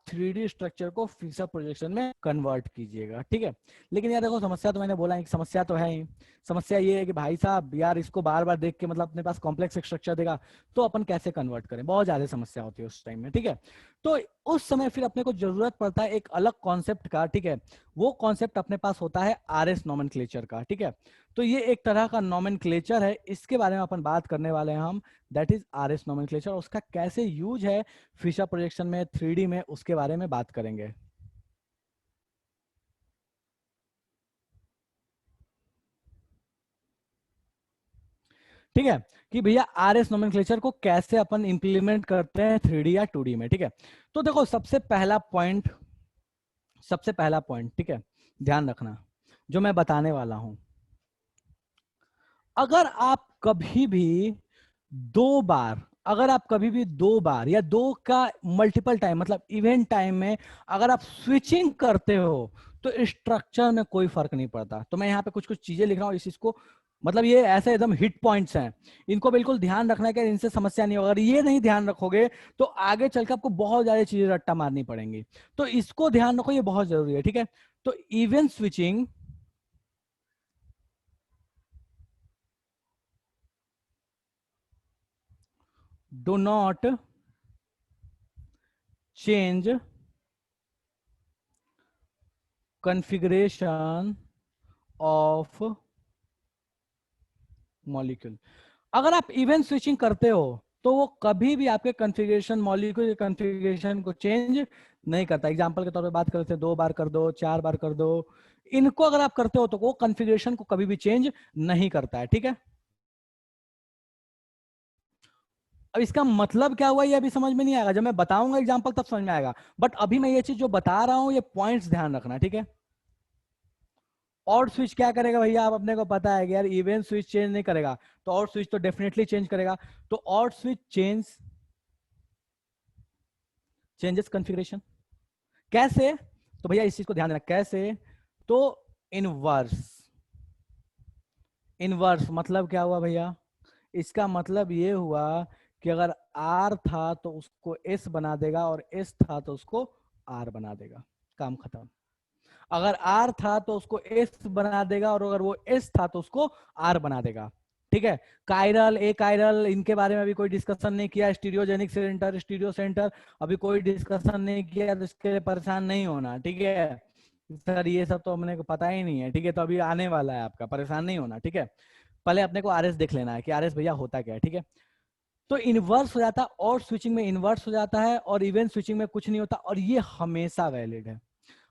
3D स्ट्रक्चर को फीचर प्रोजेक्शन में कन्वर्ट कीजिएगा, ठीक है। लेकिन यार देखो समस्या तो मैंने बोला एक समस्या तो है ही। समस्या ये है कि भाई साहब यार इसको बार बार देख के मतलब अपने पास कॉम्प्लेक्स स्ट्रक्चर देगा तो अपन कैसे कन्वर्ट करें, बहुत ज्यादा समस्या होती है उस टाइम में, ठीक है। तो उस समय फिर अपने को जरूरत पड़ता है एक अलग कॉन्सेप्ट का, ठीक है। वो कॉन्सेप्ट अपने पास होता है RS नोमेनक्लेचर का, ठीक है। तो ये एक तरह का नोमेनक्लेचर है, इसके बारे में अपन बात करने वाले हैं हम, दैट इज RS नोमेनक्लेचर। उसका कैसे यूज है फिशर प्रोजेक्शन में 3D में, उसके बारे में बात करेंगे। ठीक है, कि भैया RS नोमेनक्लेचर को कैसे अपन इंप्लीमेंट करते हैं 3D या 2D में, ठीक है। तो देखो सबसे पहला पॉइंट, ठीक है, ध्यान रखना जो मैं बताने वाला हूं। अगर आप कभी भी दो बार अगर आप कभी भी दो बार या दो का मल्टीपल टाइम मतलब इवेंट टाइम में अगर आप स्विचिंग करते हो तो स्ट्रक्चर में कोई फर्क नहीं पड़ता। तो मैं यहाँ पे कुछ कुछ चीजें लिख रहा हूँ इस चीज को, मतलब ये ऐसे एकदम हिट पॉइंट्स हैं, इनको बिल्कुल ध्यान रखना है कि इनसे समस्या नहीं होगा। अगर ये नहीं ध्यान रखोगे तो आगे चलकर आपको बहुत ज्यादा चीजें रट्टा मारनी पड़ेंगी। तो इसको ध्यान रखो, ये बहुत जरूरी है, ठीक है। तो event switching do not change configuration of molecule. अगर आप इवेंट स्विचिंग करते हो तो वो कभी भी आपके कॉन्फ़िगरेशन मॉलिक्यूल के कॉन्फ़िगरेशन को चेंज नहीं करता। एग्जांपल के तौर पे बात करते हैं, 2 बार कर दो, 4 बार कर दो, इनको अगर आप करते हो तो वो कॉन्फ़िगरेशन को कभी भी चेंज नहीं करता है, ठीक है। अब इसका मतलब क्या हुआ ये अभी समझ में नहीं आएगा, जब मैं बताऊंगा एग्जांपल तब समझ में आएगा। बट अभी मैं ये चीज जो बता रहा हूं ये पॉइंट्स ध्यान रखना, ठीक है। और स्विच क्या करेगा भैया, आप अपने को पता है कि यार इवेंट स्विच चेंज नहीं करेगा, तो और स्विच तो डेफिनेटली चेंज करेगा। तो और स्विच चेंजेस कॉन्फ़िगरेशन कैसे, तो भैया इस चीज को ध्यान देना कैसे, तो इनवर्स इनवर्स मतलब क्या हुआ भैया? इसका मतलब ये हुआ कि अगर आर था तो उसको एस बना देगा, और एस था तो उसको आर बना देगा, काम खत्म। अगर आर था तो उसको एस बना देगा, और अगर वो एस था तो उसको आर बना देगा। ठीक है। कायरल, ए कायरल, इनके बारे में अभी कोई डिस्कशन नहीं किया। स्टीरियोजेनिक सेंटर, स्टीरियो सेंटर अभी कोई डिस्कशन नहीं किया, तो इसके लिए परेशान नहीं होना। ठीक है सर, ये सब तो हमने को पता ही नहीं है। ठीक है, तो अभी आने वाला है आपका, परेशान नहीं होना। ठीक है, पहले अपने को आरएस देख लेना है कि आरएस भैया होता क्या है। ठीक है, तो इनवर्स हो जाता है, और स्विचिंग में इनवर्स हो जाता है, और इवेंट स्विचिंग में कुछ नहीं होता, और ये हमेशा वैलिड है।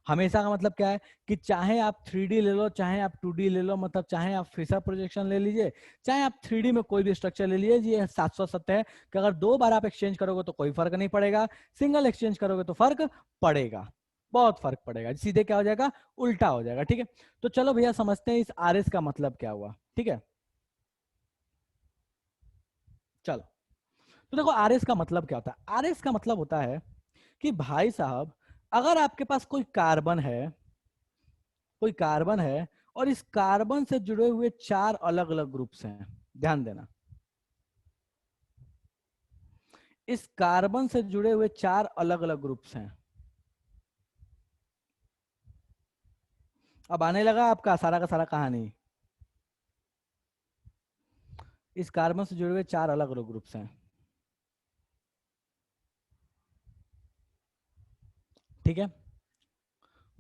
हमेशा का मतलब क्या है कि चाहे आप 3D ले लो, चाहे आप 2D ले लो, मतलब चाहे आप फेसर प्रोजेक्शन ले लीजिए, चाहे आप 3D में कोई भी स्ट्रक्चर ले लीजिए, ये 700 सत्य है कि अगर 2 बार आप एक्सचेंज करोगे तो कोई फर्क नहीं पड़ेगा, सिंगल एक्सचेंज करोगे तो फर्क पड़ेगा, बहुत फर्क पड़ेगा। सीधे क्या हो जाएगा, उल्टा हो जाएगा। ठीक है, तो चलो भैया समझते हैं इस आरएस का मतलब क्या हुआ। ठीक है, चलो। तो देखो आरएस का मतलब क्या होता है। आरएस का मतलब होता है कि भाई साहब, अगर आपके पास कोई कार्बन है, कोई कार्बन है, और इस कार्बन से जुड़े हुए 4 अलग अलग ग्रुप्स हैं, ध्यान देना, इस कार्बन से जुड़े हुए 4 अलग अलग ग्रुप्स हैं। अब आने लगा आपका सारा का सारा कहानी। इस कार्बन से जुड़े हुए 4 अलग अलग ग्रुप्स हैं। ठीक है,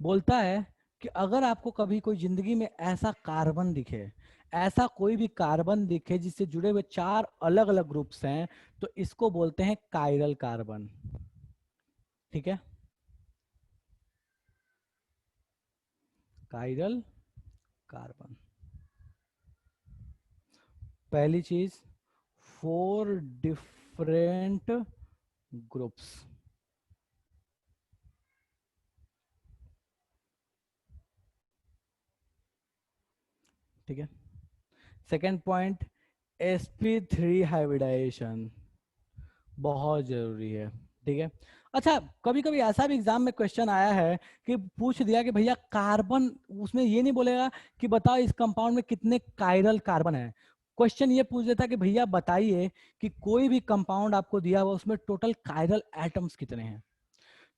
बोलता है कि अगर आपको कभी कोई जिंदगी में ऐसा कार्बन दिखे, ऐसा कोई भी कार्बन दिखे जिससे जुड़े हुए 4 अलग अलग ग्रुप्स हैं, तो इसको बोलते हैं कायरल कार्बन। ठीक है, कायरल कार्बन। पहली चीज, 4 डिफरेंट ग्रुप्स। ठीक है, सेकेंड पॉइंट, sp3 हाइब्रिडाइजेशन बहुत जरूरी है। ठीक है, अच्छा, कभी कभी ऐसा भी एग्जाम में क्वेश्चन आया है कि पूछ दिया कि भैया कार्बन, उसमें ये नहीं बोलेगा कि बताओ इस कंपाउंड में कितने कायरल कार्बन है। क्वेश्चन ये पूछ देता कि भैया बताइए कि कोई भी कंपाउंड आपको दिया हुआ उसमें टोटल कायरल एटम्स कितने हैं।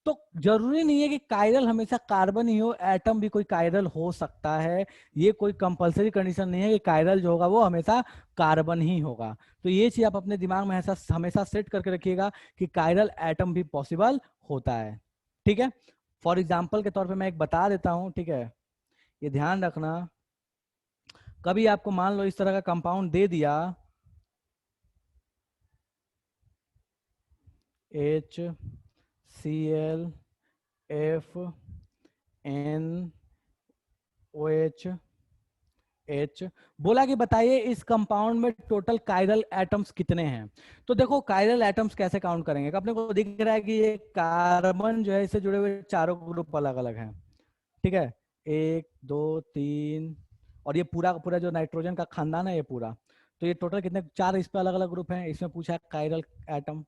तो जरूरी नहीं है कि कायरल हमेशा कार्बन ही हो, एटम भी कोई कायरल हो सकता है। ये कोई कंपलसरी कंडीशन नहीं है कि कायरल जो होगा वो हमेशा कार्बन ही होगा। तो ये चीज आप अपने दिमाग में ऐसा हमेशा सेट करके रखिएगा कि कायरल एटम भी पॉसिबल होता है। ठीक है, फॉर एग्जाम्पल के तौर पे मैं एक बता देता हूं। ठीक है, ये ध्यान रखना, कभी आपको मान लो इस तरह का कंपाउंड दे दिया, HCl, FNOH, एच, बोला कि बताइए इस कंपाउंड में टोटल कायरल एटम्स कितने हैं। तो देखो कायरल एटम्स कैसे काउंट करेंगे, अपने को दिख रहा है कि ये कार्बन जो है इससे जुड़े हुए चारों ग्रुप अलग अलग हैं। ठीक है, 1 2 3, और ये पूरा का पूरा जो नाइट्रोजन का खानदान है ये पूरा, तो ये टोटल कितने, 4 इस पे अलग अलग ग्रुप हैं, इसमें पूछा है कायरल एटम।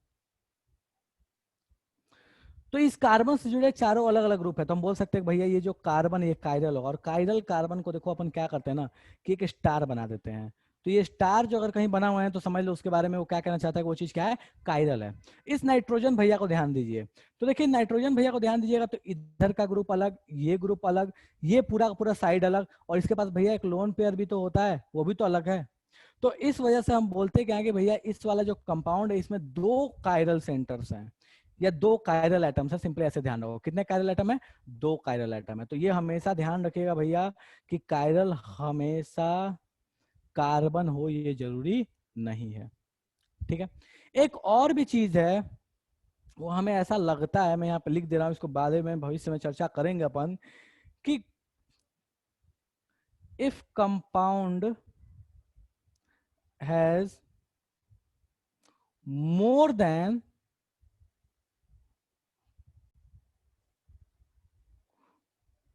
तो इस कार्बन से जुड़े चारों अलग अलग ग्रुप है, तो हम बोल सकते हैं कि भैया ये जो कार्बन ये कायरल होगा। और कायरल कार्बन को देखो अपन क्या करते हैं ना, कि एक स्टार बना देते हैं। तो ये स्टार जो अगर कहीं बना हुआ है तो समझ लो उसके बारे में वो क्या कहना चाहता है कि वो चीज क्या है, कायरल है। इस नाइट्रोजन भैया को ध्यान दीजिए, तो देखिए नाइट्रोजन भैया को ध्यान दीजिएगा, तो इधर का ग्रुप अलग, ये ग्रुप अलग, ये पूरा का पूरा साइड अलग, और इसके पास भैया एक लोन पेयर भी तो होता है, वो भी तो अलग है। तो इस वजह से हम बोलते क्या है कि भैया इस वाला जो कंपाउंड है इसमें 2 कायरल सेंटर्स हैं, या 2 कायरल एटम्स है। सिंपली ऐसे ध्यान रखो, कितने कायरल एटम है, 2 कायरल एटम है। तो ये हमेशा ध्यान रखिएगा भैया कि कायरल हमेशा कार्बन हो ये जरूरी नहीं है। ठीक है, एक और भी चीज है, वो हमें ऐसा लगता है, मैं यहाँ पे लिख दे रहा हूँ, इसको बाद में भविष्य में चर्चा करेंगे अपन, कि if compound has more than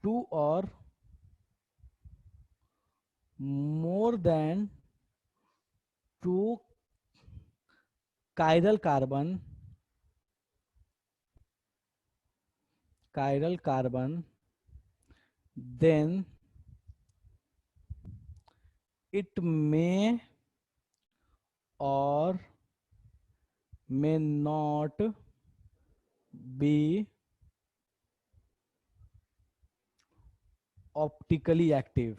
2 or more than 2 chiral carbon, then it may or may not be optically active.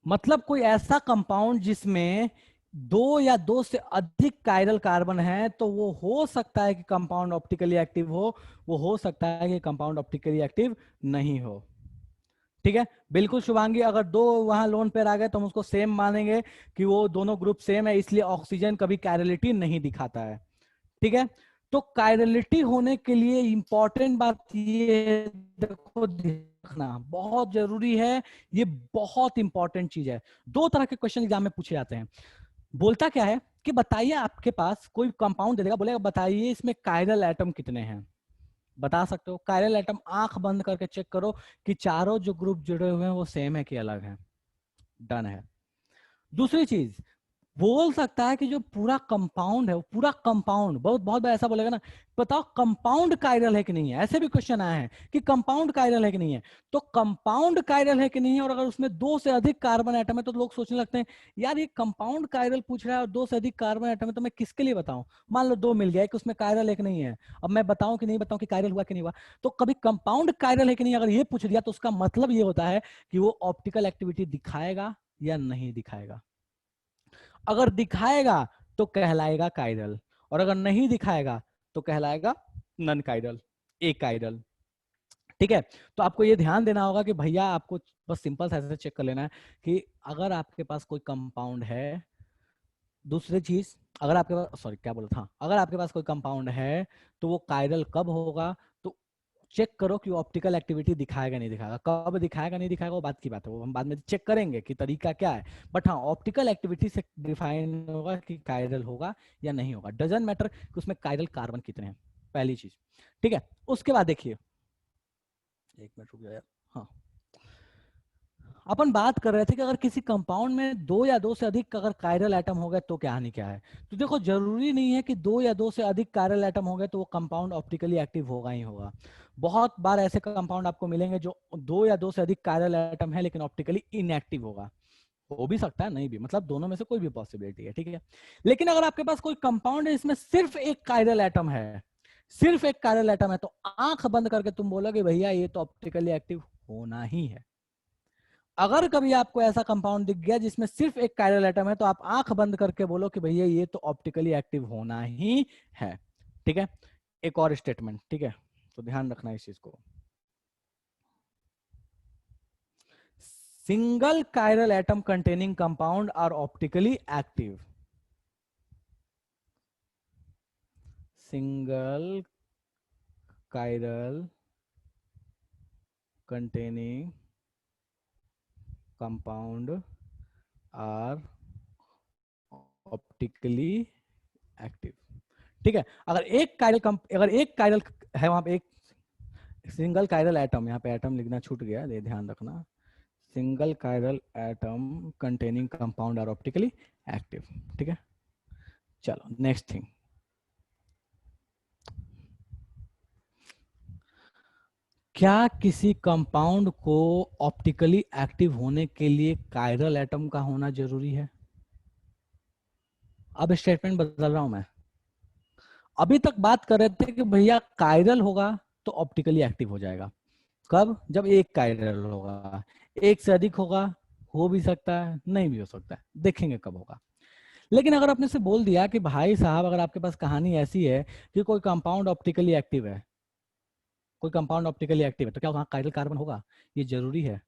मतलब कोई ऐसा कंपाउंड जिसमें दो या दो से अधिक कायरल कार्बन है तो वो हो सकता है कि कंपाउंड ऑप्टिकली एक्टिव हो हो सकता है कि कंपाउंड ऑप्टिकली एक्टिव नहीं हो। ठीक है, बिल्कुल शुभांगी, अगर दो वहां लोन पेयर आ गए तो हम उसको सेम मानेंगे कि वो दोनों ग्रुप सेम है, इसलिए ऑक्सीजन कभी कायरलिटी नहीं दिखाता है। ठीक है, तो कायरलिटी होने के लिए इंपॉर्टेंट बात ये है, देखो देखना बहुत जरूरी है, ये बहुत इंपॉर्टेंट चीज है। दो तरह के क्वेश्चन एग्जाम में पूछे जाते हैं। बोलता क्या है कि बताइए, आपके पास कोई कंपाउंड दे देगा, बोलेगा बताइए इसमें कायरल एटम कितने हैं। बता सकते हो कायरल एटम, आंख बंद करके चेक करो कि चारों जो ग्रुप जुड़े हुए हैं वो सेम है कि अलग है। डन है। दूसरी चीज, बोल सकता है कि जो पूरा कंपाउंड है वो पूरा कंपाउंड, बहुत बहुत बार ऐसा बोलेगा ना, बताओ कंपाउंड कायरल है कि नहीं है। ऐसे भी क्वेश्चन आए हैं कि कंपाउंड कायरल है कि नहीं है। तो कंपाउंड कायरल है कि नहीं है, और अगर उसमें दो से अधिक कार्बन एटम है तो लोग सोचने लगते हैं यार ये कंपाउंड कायरल पूछ रहा है और दो से अधिक कार्बन एटम है, तो मैं किसके लिए बताऊं। मान लो दो मिल गया, एक उसमें कायरल एक नहीं है, अब मैं बताऊं कि नहीं बताऊं कि कायरल हुआ कि नहीं हुआ। तो कभी कंपाउंड कायरल है कि नहीं अगर ये पूछ दिया तो उसका मतलब ये होता है कि वो ऑप्टिकल एक्टिविटी दिखाएगा या नहीं दिखाएगा। अगर दिखाएगा तो कहलाएगा कायरल, और अगर नहीं दिखाएगा तो कहलाएगा नन कायरल, ए कायरल। ठीक है, तो आपको ये ध्यान देना होगा कि भैया आपको बस सिंपल सा ऐसे चेक कर लेना है कि अगर आपके पास कोई कंपाउंड है, दूसरी चीज, अगर आपके पास, सॉरी क्या बोला था, अगर आपके पास कोई कंपाउंड है तो वो कायरल कब होगा, तो चेक करो कि वो ऑप्टिकल एक्टिविटी दिखाएगा नहीं दिखाएगा। कब दिखाएगा नहीं दिखाएगा वो बात की बात है, वो हम बाद में चेक करेंगे कि तरीका क्या है। बट हाँ, ऑप्टिकल एक्टिविटी से डिफाइन होगा कि कायरल होगा या नहीं होगा। डजंट मैटर कि उसमें कायरल कार्बन कितने हैं, पहली चीज। ठीक है, उसके बाद देखिए, एक मिनट रुक जाओ यार। हाँ, अपन बात कर रहे थे कि अगर किसी कंपाउंड में दो या दो से अधिक अगर कायरल एटम हो गए तो क्या हानि क्या है। तो देखो जरूरी नहीं है कि दो या दो से अधिक कायरल एटम हो गए तो वो कंपाउंड ऑप्टिकली एक्टिव होगा ही होगा। बहुत बार ऐसे कंपाउंड आपको मिलेंगे जो दो या दो से अधिक कायरल एटम है लेकिन ऑप्टिकली इनएक्टिव होगा। हो भी सकता है, नहीं भी, मतलब दोनों में से कोई भी पॉसिबिलिटी है। ठीक है, लेकिन अगर आपके पास कोई कंपाउंड है इसमें सिर्फ एक कायरल एटम है, सिर्फ एक कायरल एटम है, तो आंख बंद करके तुम बोलोगे भैया ये तो ऑप्टिकली एक्टिव होना ही है। अगर कभी आपको ऐसा कंपाउंड दिख गया जिसमें सिर्फ एक कायरल एटम है तो आप आंख बंद करके बोलो कि भैया ये तो ऑप्टिकली एक्टिव होना ही है। ठीक है, एक और स्टेटमेंट, ठीक है, तो ध्यान रखना इस चीज को। Single chiral atom containing compound are optically active. Single chiral containing compound are optically active. ठीक है, अगर एक कायरल है वहां पे, एक सिंगल कायरल एटम, यहाँ पे एटम लिखना छूट गया, ये ध्यान रखना। Single chiral atom containing compound are optically active. ठीक है, चलो नेक्स्ट थिंग। क्या किसी कंपाउंड को ऑप्टिकली एक्टिव होने के लिए कायरल एटम का होना जरूरी है। अब स्टेटमेंट बदल रहा हूं मैं। अभी तक बात कर रहे थे कि भैया कायरल होगा तो ऑप्टिकली एक्टिव हो जाएगा। कब? जब एक कायरल होगा। एक से अधिक होगा, हो भी सकता है नहीं भी हो सकता है, देखेंगे कब होगा। लेकिन अगर आपने से बोल दिया कि भाई साहब अगर आपके पास कहानी ऐसी है कि कोई कंपाउंड ऑप्टिकली एक्टिव है, कोई कंपाउंड ऑप्टिकली एक्टिव है, तो क्या वहां कायरल कार्बन होगा? ये जरूरी है?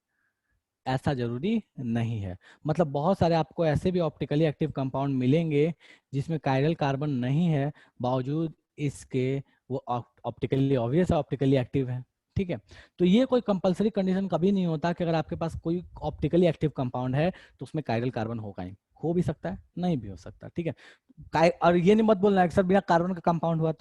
ऐसा जरूरी नहीं है। मतलब बहुत सारे आपको ऐसे भी ऑप्टिकली एक्टिव कंपाउंड मिलेंगे जिसमें कायरल कार्बन नहीं है, बावजूद इसके वो ऑप्टिकली ऑब्वियस है, ऑप्टिकली एक्टिव है। ठीक है, तो ये कोई कंपलसरी कंडीशन कभी नहीं होता कि अगर आपके पास कोई ऑप्टिकली एक्टिव कंपाउंड है तो उसमें कायरल कार्बन होगा ही। हो भी सकता है, नहीं भी हो सकता। ठीक है, और ये नहीं मत बोलना कि सर बिना कार्बन का कंपाउंड हुआ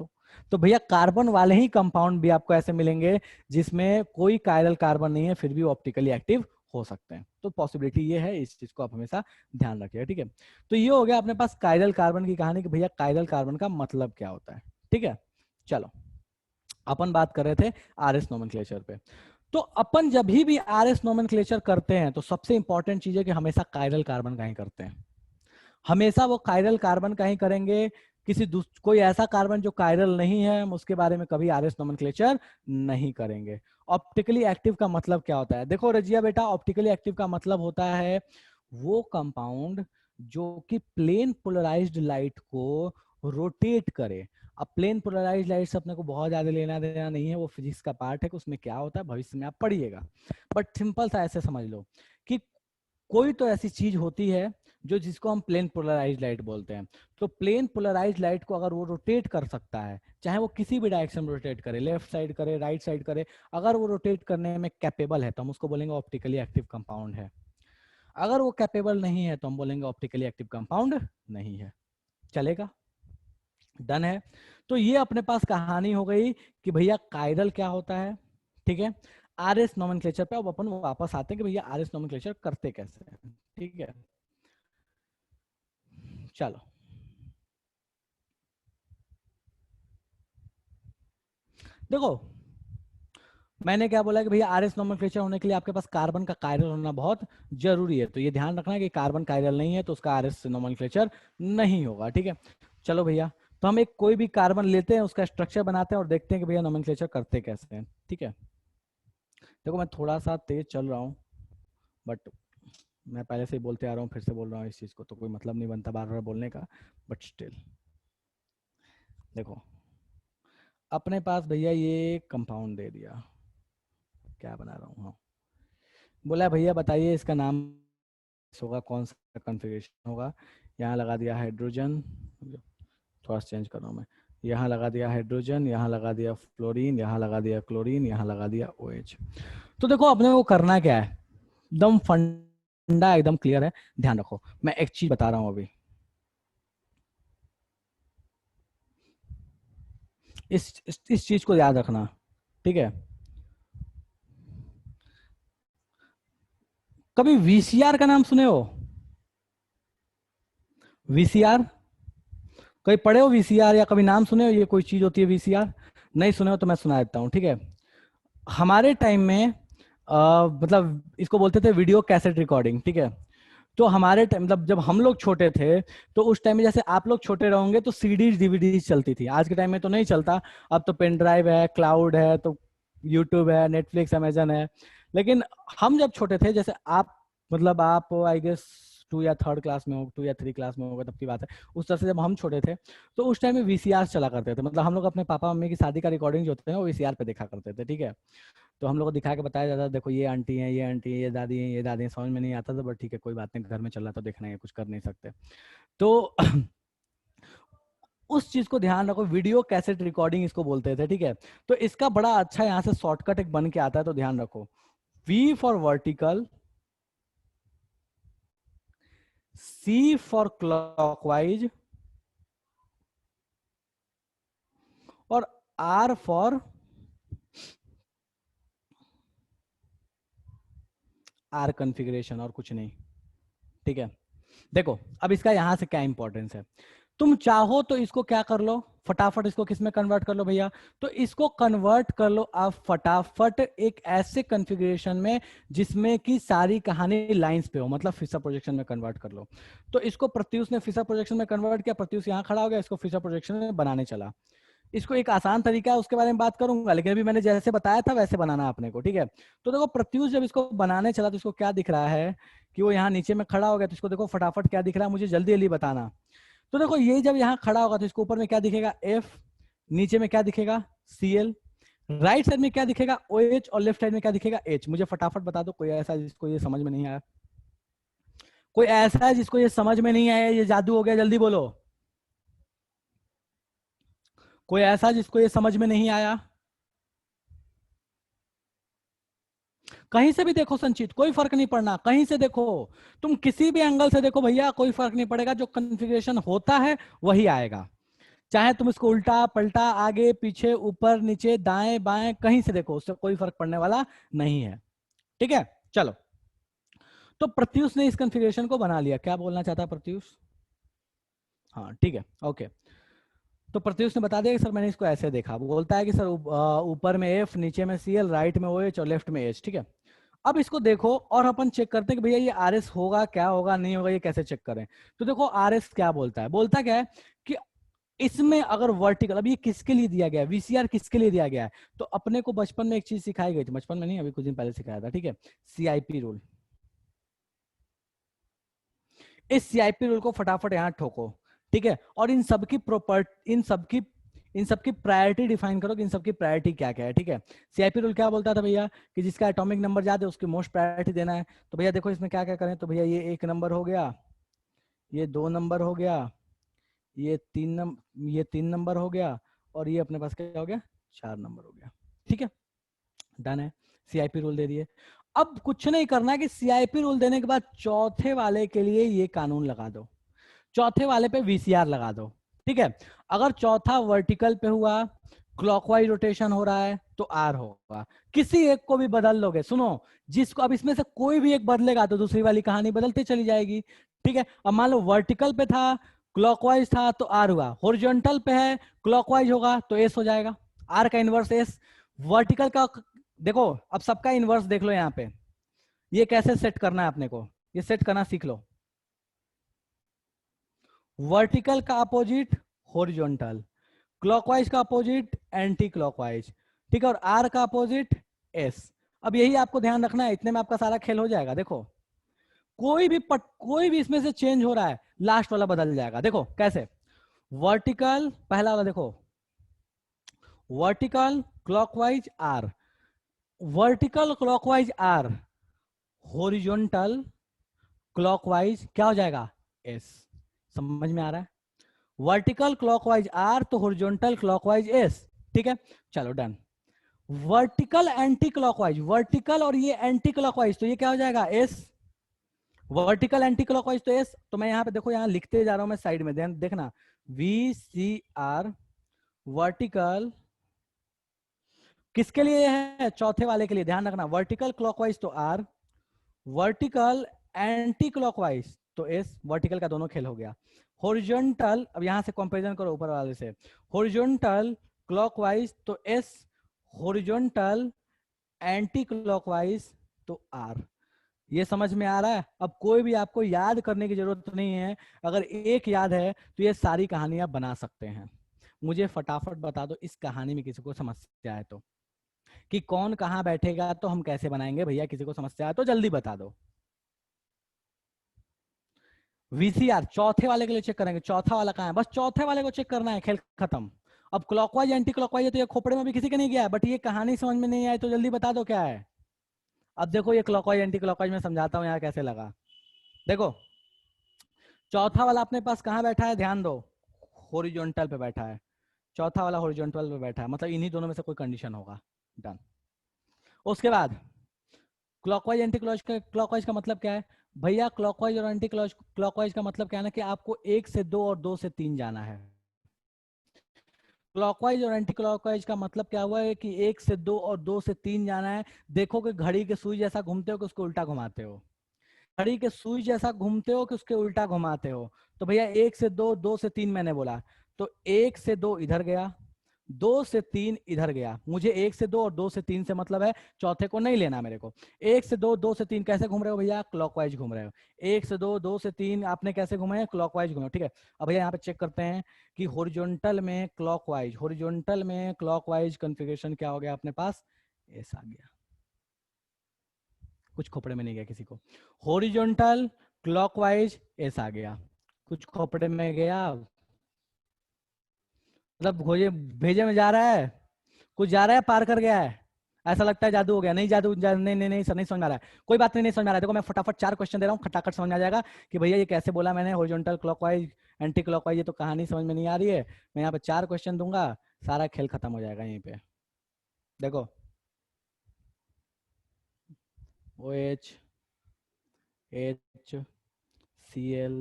तो भैया कार्बन वाले ही कंपाउंड भी आपको ऐसे मिलेंगे जिसमें कोई कायरल कार्बन नहीं है फिर भी ऑप्टिकली एक्टिव हो सकते हैं। तो पॉसिबिलिटी ये है, इस चीज को आप हमेशा ध्यान रखिएगा। ठीक है, तो ये हो गया अपने पास कायरल कार्बन की कहानी कि भैया कायरल कार्बन का मतलब क्या होता है। ठीक है, चलो अपन बात कर रहे थे आरएस नोमेनक्लेचर पे। तो अपन जब भी आरएस नोमेनक्लेचर करते हैं तो सबसे इंपॉर्टेंट चीज है कि हमेशा कायरल कार्बन का ही करते हैं, हमेशा वो कायरल कार्बन का ही करेंगे। कोई ऐसा कार्बन जो कायरल नहीं है हम उसके बारे में कभी आरएस नोमेनक्लेचर नहीं करेंगे। ऑप्टिकली एक्टिव का मतलब क्या होता है? देखो रजिया बेटा, ऑप्टिकली एक्टिव का मतलब होता है वो कंपाउंड जो कि प्लेन पोलराइज्ड लाइट को रोटेट करे। अब प्लेन पोलराइज्ड लाइट से अपने को बहुत ज्यादा लेना देना नहीं है, वो फिजिक्स का पार्ट है कि उसमें क्या होता है भविष्य में आप पढ़िएगा। बट सिंपल सा ऐसे समझ लो कि कोई तो ऐसी चीज होती है जो जिसको हम प्लेन पोलराइज्ड लाइट बोलते हैं। तो प्लेन पोलराइज्ड लाइट को अगर वो रोटेट कर सकता है, चाहे वो किसी भी डायरेक्शन में रोटेट करे, लेफ्ट साइड करे, राइट साइड करे, अगर वो रोटेट करने में कैपेबल है तो हम उसको बोलेंगे ऑप्टिकली एक्टिव कंपाउंड है। अगर वो कैपेबल नहीं है तो हम बोलेंगे ऑप्टिकली एक्टिव कंपाउंड नहीं है। चलेगा? डन है। तो ये अपने पास कहानी हो गई कि भैया कायरल क्या होता है। ठीक है, आरएस नोमेनक्लेचर पे अब अपन वापस आते हैं कि भैया आरएस नोमेनक्लेचर करते कैसे हैं। ठीक है, चलो देखो, मैंने क्या बोला कि भैया आरएस नोमेनक्लेचर होने के लिए आपके पास कार्बन का कायरल होना बहुत जरूरी है। तो ये ध्यान रखना कि कार्बन कायरल नहीं है तो उसका आरएस नोमेनक्लेचर नहीं होगा। ठीक है, चलो भैया, तो हम एक कोई भी कार्बन लेते हैं, उसका स्ट्रक्चर बनाते हैं और देखते हैं कि भैया नोमेनक्लेचर करते कैसे हैं। ठीक है, देखो मैं थोड़ा सा तेज चल रहा हूँ, बट मैं पहले से ही बोलते आ रहा हूँ, फिर से बोल रहा हूँ इस चीज को, तो कोई मतलब नहीं बनता बार बार बोलने का। बट स्टिल देखो, अपने पास भैया ये कंपाउंड दे दिया, क्या बना रहा हूँ, हाँ, बोला भैया बताइए इसका नाम होगा, कौन सा कॉन्फ़िगरेशन होगा। यहाँ लगा दिया हाइड्रोजन, थोड़ा सा चेंज कर रहा हूँ मैं, यहाँ लगा दिया हाइड्रोजन, यहाँ लगा दिया फ्लोरीन, यहाँ लगा दिया क्लोरीन, यहाँ लगा दिया OH। तो देखो अपने को करना क्या है, एकदम फंडा एकदम क्लियर है। ध्यान रखो, मैं एक चीज बता रहा हूँ अभी, इस चीज को याद रखना। ठीक है, कभी VCR का नाम सुने हो? VCR कभी पढ़े हो VCR, या कभी नाम सुने हो ये कोई चीज होती है VCR? नहीं सुने हो तो मैं सुना देता हूँ। ठीक है, हमारे टाइम में मतलब इसको बोलते थे वीडियो कैसेट रिकॉर्डिंग। ठीक है, तो हमारे टाइम मतलब जब हम लोग छोटे थे तो उस टाइम में जैसे आप लोग छोटे रहोगे तो सीडीज डीवीडीज चलती थी, आज के टाइम में तो नहीं चलता। अब तो पेन ड्राइव है, क्लाउड है, तो यूट्यूब है, नेटफ्लिक्स, अमेजन है। लेकिन हम जब छोटे थे, जैसे आप मतलब आप आई गेस 2 या 3rd क्लास में हो, 2 या 3 क्लास में होगा तब की बात है, उस तरह से जब हम छोटे थे तो उस टाइम में VCR चला करते थे। मतलब हम लोग अपने पापा मम्मी की शादी का रिकॉर्डिंग जो होते हैं वो VCR पे देखा करते थे। ठीक है, तो हम लोग को दिखा के बताया जाता था देखो ये आंटी है, ये आंटी है, ये दादी है, ये दादी है। समझ में नहीं आता था, बट ठीक है कोई बात नहीं, घर में चल रहा तो देखना है, कुछ कर नहीं सकते। तो उस चीज को ध्यान रखो, वीडियो कैसेट रिकॉर्डिंग इसको बोलते थे। ठीक है, तो इसका बड़ा अच्छा यहाँ से शॉर्टकट एक बन के आता है, तो ध्यान रखो, V for vertical, C for clockwise और R फॉर R कॉन्फ़िगरेशन, और कुछ नहीं। ठीक है, देखो अब इसका यहां से क्या इंपॉर्टेंस है, तुम चाहो तो इसको क्या कर लो, फटाफट इसको किस में कन्वर्ट कर लो भैया, तो इसको कन्वर्ट कर लो आप फटाफट एक ऐसे कॉन्फ़िगरेशन में जिसमें कि सारी कहानी लाइंस पे हो, मतलब फिशर प्रोजेक्शन में कन्वर्ट कर लो। तो इसको प्रत्युष ने फिशर प्रोजेक्शन में कन्वर्ट किया, प्रत्युष यहाँ खड़ा हो गया, इसको फिशर प्रोजेक्शन में बनाने चला। इसको एक आसान तरीका है उसके बारे में बात करूंगा, लेकिन अभी मैंने जैसे बताया था वैसे बनाना अपने को। ठीक है, तो देखो प्रत्युष जब इसको बनाने चला तो इसको क्या दिख रहा है कि वो यहाँ नीचे में खड़ा हो गया, तो इसको देखो फटाफट क्या दिख रहा है, मुझे जल्दी जल्दी बताना। तो देखो ये जब यहाँ खड़ा होगा तो इसको ऊपर में क्या दिखेगा F, नीचे में क्या दिखेगा Cl, राइट साइड में क्या दिखेगा OH और लेफ्ट साइड में क्या दिखेगा H। मुझे फटाफट बता दो कोई ऐसा जिसको ये समझ में नहीं आया, कोई ऐसा है जिसको ये समझ में नहीं आया, ये जादू हो गया, जल्दी बोलो। कोई ऐसा जिसको ये समझ में नहीं आया? कहीं से भी देखो संचित, कोई फर्क नहीं पड़ना, कहीं से देखो, तुम किसी भी एंगल से देखो भैया, कोई फर्क नहीं पड़ेगा, जो कॉन्फ़िगरेशन होता है वही आएगा। चाहे तुम इसको उल्टा पलटा, आगे पीछे, ऊपर नीचे, दाएं बाएं, कहीं से देखो, उससे कोई फर्क पड़ने वाला नहीं है। ठीक है, चलो, तो प्रत्युष ने इस कॉन्फ़िगरेशन को बना लिया। क्या बोलना चाहता है प्रत्युष? हाँ ठीक है, ओके। तो प्रत्युष ने बता दिया कि सर मैंने इसको ऐसे देखा, वो बोलता है कि सर ऊपर में एफ, नीचे में सीएल, राइट में ओएच और लेफ्ट में एच, ठीक है। अब इसको देखो और अपन चेक करते हैं कि भैया ये आरएस होगा क्या होगा नहीं होगा, ये कैसे चेक करें। तो देखो आरएस क्या बोलता है, बोलता क्या है कि इसमें अगर वर्टिकल, अब ये किसके लिए दिया गया है, वीसीआर किसके लिए दिया गया है, तो अपने को बचपन में एक चीज सिखाई गई थी, बचपन में नहीं अभी कुछ दिन पहले सिखाया था, ठीक है, सीआईपी रूल। इस सीआईपी रूल को फटाफट यहां ठोको, ठीक है, और इन सबकी प्रॉपर्टी, इन सबकी प्रायोरिटी डिफाइन करो कि इन सबकी प्रायोरिटी क्या क्या है, ठीक है। सीआईपी रूल क्या बोलता था भैया कि जिसका एटॉमिक नंबर ज्यादा है उसकी मोस्ट प्रायोरिटी देना है। तो भैया देखो इसमें क्या क्या करें, तो भैया ये 1 नंबर हो गया, ये 2 नंबर हो गया, ये 3 नंबर हो गया, और ये अपने पास क्या हो गया, 4 नंबर हो गया, ठीक है, डन है। सीआईपी रूल दे दिए। अब कुछ नहीं करना है कि सीआईपी रूल देने के बाद चौथे वाले के लिए ये कानून लगा दो, चौथे वाले पे वीसीआर लगा दो, ठीक है। अगर चौथा वर्टिकल पे हुआ, क्लॉकवाइज रोटेशन हो रहा है तो आर होगा। किसी एक को भी बदल लोगे, सुनो, जिसको अब इसमें से कोई भी एक बदलेगा तो दूसरी वाली कहानी बदलती चली जाएगी, ठीक है। अब मान लो वर्टिकल पे था, क्लॉकवाइज था तो आर हुआ, हॉरिजॉन्टल पे है क्लॉकवाइज होगा तो एस हो जाएगा, आर का इनवर्स एस। वर्टिकल का देखो, अब सबका इनवर्स देख लो यहाँ पे, ये कैसे सेट करना है अपने को, ये सेट करना सीख लो। वर्टिकल का अपोजिट हॉरिजॉन्टल, क्लॉकवाइज का अपोजिट एंटी क्लॉकवाइज, ठीक है, और आर का अपोजिट एस। अब यही आपको ध्यान रखना है, इतने में आपका सारा खेल हो जाएगा। देखो कोई भी इसमें से चेंज हो रहा है, लास्ट वाला बदल जाएगा। देखो कैसे, वर्टिकल पहला वाला देखो, vertical clockwise R, vertical clockwise R, horizontal clockwise क्या हो जाएगा, एस। समझ में आ रहा है, वर्टिकल क्लॉकवाइज आर तो हॉरिजॉन्टल क्लॉकवाइज एस, ठीक है, चलो done. Vertical anticlockwise, vertical और ये एंटी क्लॉकवाइज तो ये क्या हो जाएगा, एस। वर्टिकल एंटी क्लॉकवाइज तो एस, तो मैं यहाँ पे देखो, यहाँ लिखते जा रहा हूं मैं साइड में, देखना, वी सी आर वर्टिकल किसके लिए है, चौथे वाले के लिए, ध्यान रखना, वर्टिकल क्लॉकवाइज तो आर, वर्टिकल एंटी क्लॉकवाइज तो एस, वर्टिकल का दोनों खेल हो गया। हॉरिजॉन्टल, अब यहां से कंपैरिजन करो ऊपर वाले से, हॉरिजॉन्टल क्लॉकवाइज तो एस, हॉरिजॉन्टल एंटी क्लॉकवाइज तो आर। ये समझ में आ रहा है। अब कोई भी आपको याद करने की जरूरत नहीं है, अगर एक याद है तो ये सारी कहानियां बना सकते हैं। मुझे फटाफट बता दो इस कहानी में किसी को समस्या है तो, कि कौन कहां बैठेगा तो हम कैसे बनाएंगे, भैया किसी को समस्या है तो जल्दी बता दो। वीसीआर चौथे वाले के लिए चेक करेंगे, चौथा वाला कहां है, बस चौथे वाले को चेक करना है, खेल खत्म। अब क्लॉकवाइज एंटी क्लॉकवाइज है तो ये खोपड़े में भी किसी के नहीं गया है, बट ये कहानी समझ में नहीं आई तो जल्दी बता दो क्या है। अब देखो ये क्लॉकवाइज एंटी क्लॉकवाइज में समझाता हूं यहाँ कैसे लगा। देखो चौथा वाला अपने पास कहाँ बैठा है, ध्यान दो, हॉरिजॉन्टल पे बैठा है, चौथा वाला हॉरिजॉन्टल पे बैठा है, मतलब इन्हीं दोनों में से कोई कंडीशन होगा, डन। उसके बाद क्लॉकवाइज एंटी क्लॉकवाइज का मतलब क्या है भैया, क्लॉकवाइज और एंटी क्लॉकवाइज का मतलब क्या है ना, कि आपको 1 से 2 और 2 से 3 जाना है। क्लॉकवाइज और एंटी क्लॉकवाइज का मतलब क्या हुआ है कि 1 से 2 और 2 से 3 जाना है। देखो कि घड़ी के सुई जैसा घूमते हो कि उसको उल्टा घुमाते हो, घड़ी के सुई जैसा घूमते हो कि उसके उल्टा घुमाते हो। तो भैया 1 से 2, 2 से 3 मैंने बोला, तो 1 से 2 इधर गया, 2 से 3 इधर गया। मुझे 1 से 2 और 2 से 3 से मतलब है, चौथे को नहीं लेना मेरे को। 1 से 2, 2 से 3 कैसे घूम रहे हो भैया, क्लॉकवाइज घूम रहे हो। 1 से 2, 2 से 3 आपने कैसे घूमे, क्लॉकवाइज घूमे, ठीक है। अब भैया यहाँ पे चेक करते हैं कि हॉरिजॉन्टल में क्लॉकवाइज, हॉरिजॉन्टल में क्लॉकवाइज कॉन्फ़िगरेशन क्या हो गया अपने पास, ऐसा आ गया, कुछ खोपड़े में नहीं गया किसी को। हॉरिजॉन्टल क्लॉकवाइज ऐसा आ गया, कुछ खोपड़े में गया, मतलब भोजे भेजे में जा रहा है, कुछ जा रहा है पार कर गया है, ऐसा लगता है जादू हो गया। नहीं नहीं नहीं नहीं सर, नहीं समझ में आ रहा है, कोई बात नहीं, नहीं समझ में आ रहा है। देखो मैं फटाफट 4 क्वेश्चन दे रहा हूँ, खटाखट समझ में आ जाएगा कि भैया ये कैसे बोला मैंने, हॉरिजॉन्टल क्लॉकवाइज एंटी क्लॉकवाइज, ये तो कहानी समझ में नहीं आ रही है। मैं यहाँ पे 4 क्वेश्चन दूंगा, सारा खेल खत्म हो जाएगा यहीं पे। देखो O H, H, C L,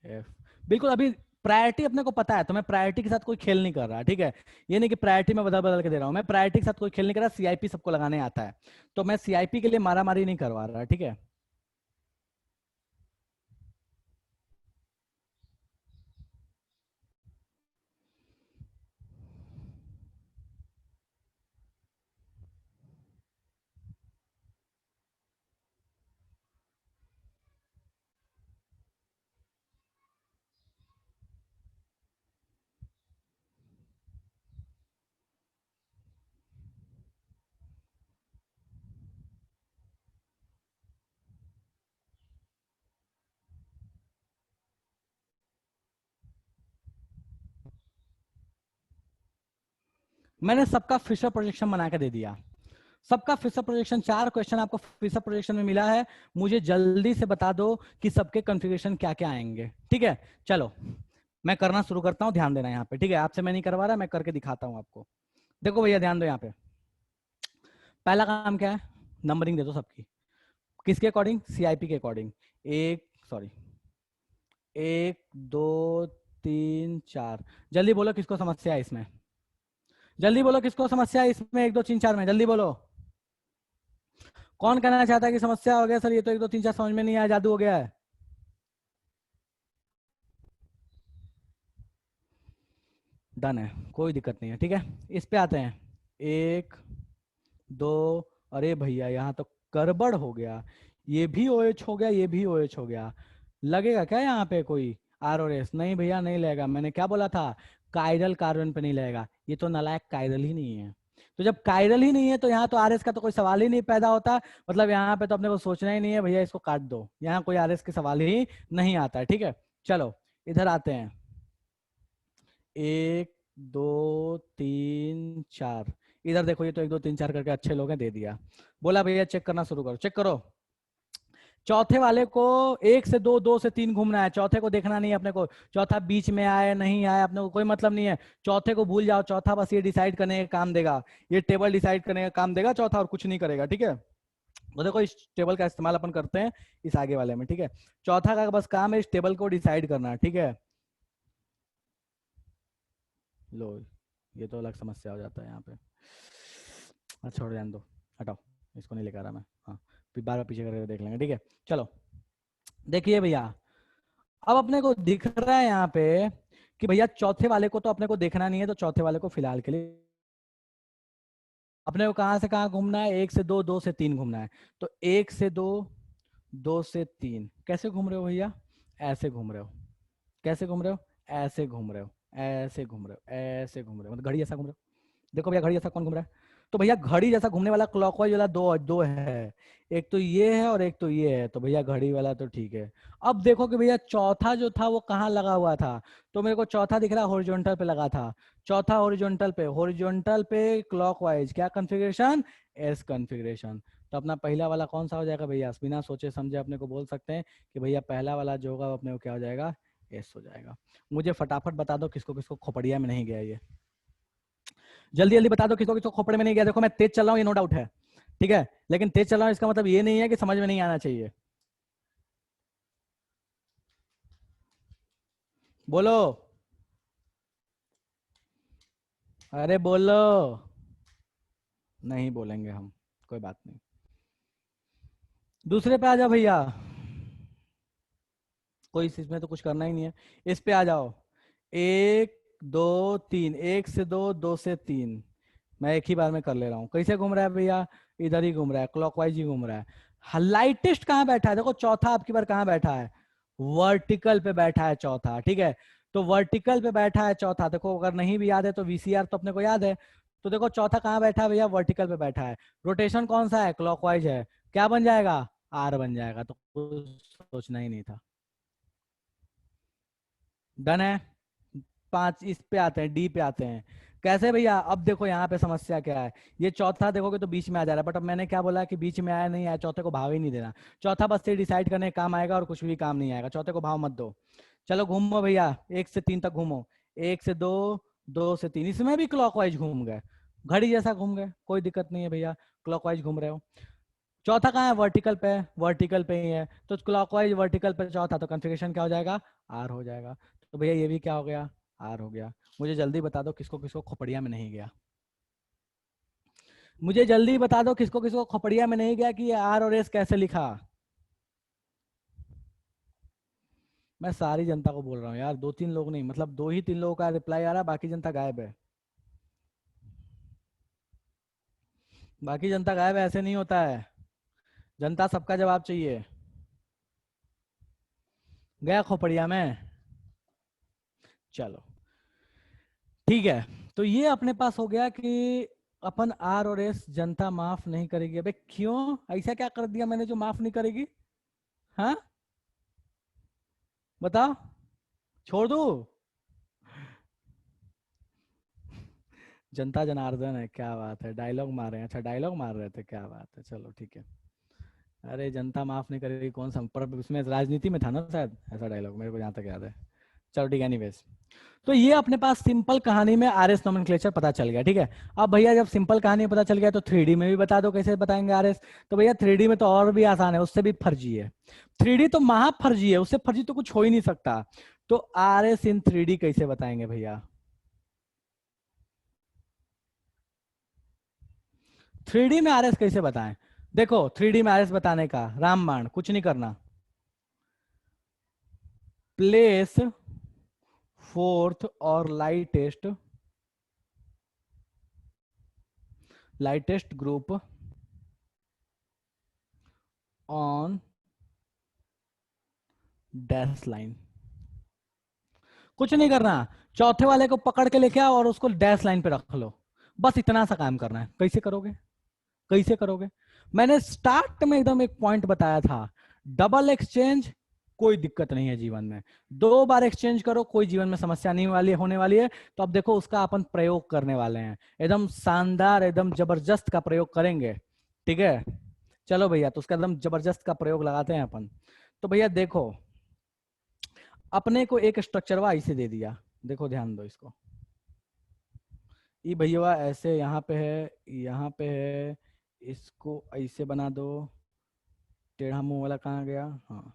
F, बिल्कुल। अभी प्रायोरिटी अपने को पता है, तो मैं प्रायोरिटी के साथ कोई खेल नहीं कर रहा, ठीक है। ये नहीं कि प्रायोरिटी में बदल बदल के दे रहा हूं, मैं प्रायोरिटी के साथ कोई खेल नहीं कर रहा, सीआईपी सबको लगाने आता है, तो मैं सीआईपी के लिए मारामारी नहीं करवा रहा, ठीक है। मैंने सबका फिशर प्रोजेक्शन बना के दे दिया, सबका फिशर प्रोजेक्शन, 4 क्वेश्चन आपको फिशर प्रोजेक्शन में मिला है। मुझे जल्दी से बता दो कि सबके कॉन्फ़िगरेशन क्या क्या आएंगे। ठीक है, चलो मैं करना शुरू करता हूँ, ध्यान देना यहाँ पे। ठीक है, आपसे मैं नहीं करवा रहा, मैं करके दिखाता हूँ आपको। देखो भैया ध्यान दो यहाँ पे, पहला काम क्या है, नंबरिंग दे दो सबकी, किसके अकॉर्डिंग, सीआईपी के अकॉर्डिंग। एक सॉरी 1 2 3 4, जल्दी बोलो किसको समस्या है इसमें, जल्दी बोलो किसको समस्या है इसमें, 1 2 3 4 में, जल्दी बोलो। कौन कहना चाहता है कि समस्या हो गया सर, ये तो 1 2 3 4 समझ में नहीं आया, जादू हो गया है। डन है, कोई दिक्कत नहीं है। ठीक है, इस पे आते हैं, 1 2, अरे भैया यहाँ तो गड़बड़ हो गया, ये भी ओएच हो गया, ये भी ओएच हो गया। लगेगा क्या यहाँ पे कोई आर और एस? नहीं भैया नहीं लगेगा, मैंने क्या बोला था, कायरल कार्बन पे नहीं लगेगा, ये तो नालायक कायरल ही नहीं है। तो जब कायरल ही नहीं है तो यहाँ तो आर एस का तो कोई सवाल ही नहीं पैदा होता, मतलब यहाँ पे तो अपने को सोचना ही नहीं है भैया, इसको काट दो, यहाँ कोई आर एस के सवाल ही नहीं आता है। ठीक है, चलो इधर आते हैं, 1 2 3 4, इधर देखो, ये तो 1 2 3 4 करके अच्छे लोग हैं, दे दिया। बोला भैया चेक करना शुरू करो, चेक करो। चौथे वाले को 1 से 2, 2 से 3 घूमना है, चौथे को देखना नहीं है अपने को, चौथा बीच में आए नहीं आए अपने को कोई मतलब नहीं है, चौथे को भूल जाओ, चौथा बस ये डिसाइड करने का काम देगा, ये टेबल डिसाइड करने का काम देगा चौथा, और कुछ नहीं करेगा। ठीक है, तो देखो इस टेबल का इस्तेमाल अपन करते हैं इस आगे वाले में। ठीक है, चौथा का बस काम है इस टेबल को डिसाइड करना। ठीक है, लो ये तो अलग समस्या हो जाता है यहाँ पे, अच्छा छोड़ ध्यान दो, हटाओ, इसको नहीं लेकर आ रहा मैं, हाँ फिर बार बार पीछे करके देख लेंगे। ठीक है, चलो देखिए भैया, अब अपने को दिख रहा है यहाँ पे कि भैया चौथे वाले को तो अपने को देखना नहीं है, तो चौथे वाले को फिलहाल के लिए अपने को कहाँ से कहाँ घूमना है, 1 से 2, 2 से 3 घूमना है। तो 1 से 2, 2 से 3 कैसे घूम रहे हो भैया, ऐसे घूम रहे हो, कैसे घूम रहे हो, ऐसे घूम रहे हो, ऐसे घूम रहे हो, ऐसे घूम रहे हो, मतलब घड़ी ऐसा घूम रहे हो। देखो भैया घड़ी जैसा कौन घूम रहा है, तो भैया घड़ी जैसा घूमने वाला क्लॉकवाइज वाला दो दो है, एक तो ये है और एक तो ये है, तो भैया घड़ी वाला तो ठीक है। अब देखो कि भैया चौथा जो था वो कहाँ लगा हुआ था, तो मेरे को चौथा दिख रहा है हॉरिजॉन्टल पे लगा था, चौथा हॉरिजॉन्टल पे, हॉरिजॉन्टल पे क्लॉकवाइज क्या कॉन्फ़िगरेशन, एस कॉन्फ़िगरेशन। तो अपना पहला वाला कौन सा हो जाएगा भैया, बिना सोचे समझे अपने को बोल सकते हैं कि भैया पहला वाला जो होगा अपने को क्या हो जाएगा, एस हो जाएगा। मुझे फटाफट बता दो किसको किसको खोपड़िया में नहीं गया ये, जल्दी जल्दी बता दो किसको किसको खोपड़े में नहीं गया। देखो मैं तेज चल रहा हूँ ये नो डाउट है, ठीक है, लेकिन तेज चल रहा हूँ इसका मतलब ये नहीं है कि समझ में नहीं आना चाहिए। बोलो, अरे बोलो, नहीं बोलेंगे हम, कोई बात नहीं। दूसरे पे आ जाओ भैया, कोई इसमें तो कुछ करना ही नहीं है, इस पे आ जाओ, 1 2 3, 1 से 2, 2 से 3, मैं एक ही बार में कर ले रहा हूँ। कैसे घूम रहा है भैया, इधर ही घूम रहा है, क्लॉकवाइज ही घूम रहा है। लाइटेस्ट कहाँ बैठा है, देखो चौथा आपकी बार कहाँ बैठा है, वर्टिकल पे बैठा है चौथा। ठीक है, तो वर्टिकल पे बैठा है चौथा, देखो अगर नहीं भी याद है तो वीसीआर तो अपने को याद है, तो देखो चौथा कहाँ बैठा है भैया, वर्टिकल पे बैठा है, रोटेशन कौन सा है, क्लॉकवाइज है, क्या बन जाएगा, आर बन जाएगा, तो कुछ सोचना ही नहीं था। डन है, 5, इस पे आते हैं, डी पे आते हैं। कैसे भैया, अब देखो यहाँ पे समस्या क्या है, ये चौथा देखोगे तो बीच में आ जा रहा है, बट अब मैंने क्या बोला कि बीच में आया नहीं आया, चौथे को भाव ही नहीं देना, चौथा बस से डिसाइड करने का काम आएगा और कुछ भी काम नहीं आएगा, चौथे को भाव मत दो। चलो घूमो भैया, 1 से 3 तक घूमो, 1 से 2, 2 से 3, इसमें भी क्लॉकवाइज घूम गए, घड़ी जैसा घूम गए, कोई दिक्कत नहीं है भैया, क्लॉकवाइज घूम रहे हो। चौथा कहाँ है, वर्टिकल पे, वर्टिकल पे ही है, तो क्लॉकवाइज वर्टिकल पे चौथा, तो कन्फिग्रेशन क्या हो जाएगा, आर हो जाएगा। तो भैया ये भी क्या हो गया, आर हो गया। मुझे जल्दी बता दो किसको किसको खोपड़िया में नहीं गया, मुझे जल्दी बता दो किसको किसको खोपड़िया में नहीं गया कि ये आर और एस कैसे लिखा। मैं सारी जनता को बोल रहा हूँ यार, 2 3 लोग नहीं, मतलब 2 ही 3 लोगों का रिप्लाई आ रहा है, बाकी जनता गायब है, बाकी जनता गायब है, ऐसे नहीं होता है, जनता सबका जवाब चाहिए। गया खोपड़िया में, चलो ठीक है, तो ये अपने पास हो गया कि अपन आर और एस जनता माफ नहीं करेगी। अबे क्यों, ऐसा क्या कर दिया मैंने जो माफ नहीं करेगी, हाँ बताओ, छोड़ दू, जनता जनार्दन है, क्या बात है, डायलॉग मार रहे हैं, अच्छा डायलॉग मार रहे थे, क्या बात है, चलो ठीक है। अरे जनता माफ नहीं करेगी, कौन सा, पर उसमें राजनीति में था ना शायद ऐसा डायलॉग, मेरे को जहाँ तक याद है। चलो ठीक है, एनीवेज। तो ये अपने पास सिंपल कहानी में आरएस नोमेनक्लेचर पता चल गया, ठीक है। अब भैया जब सिंपल कहानी पता चल गया तो 3D में भी बता दो कैसे बताएंगे आरएस। तो भैया 3D में तो और भी आसान है, उससे भी फर्जी है। 3D तो महा फर्जी है, उससे फर्जी तो कुछ हो ही नहीं सकता। तो आरएस इन 3D कैसे बताएंगे भैया? 3D में आरएस कैसे बताएं? देखो 3D में आरएस बताने का रामबाण, कुछ नहीं करना। प्लेस फोर्थ और lightest group on dash line. कुछ नहीं करना, चौथे वाले को पकड़ के लेके आओ और उसको डैश लाइन पे रख लो। बस इतना सा काम करना है। कैसे करोगे? कैसे करोगे? मैंने स्टार्ट में एकदम एक पॉइंट बताया था, डबल एक्सचेंज कोई दिक्कत नहीं है जीवन में। 2 बार एक्सचेंज करो, कोई जीवन में समस्या नहीं वाली होने वाली है। तो अब देखो उसका अपन प्रयोग करने वाले हैं, एकदम शानदार एकदम जबरदस्त का प्रयोग करेंगे, ठीक है। चलो भैया, तो उसका एकदम जबरदस्त का प्रयोग लगाते हैं अपन। तो भैया देखो, अपने को एक स्ट्रक्चरवा ऐसे दे दिया, देखो ध्यान दो इसको। ये भैया ऐसे यहाँ पे है, यहाँ पे है, इसको ऐसे बना दो। टेढ़ा मुंह वाला कहाँ गया? हाँ,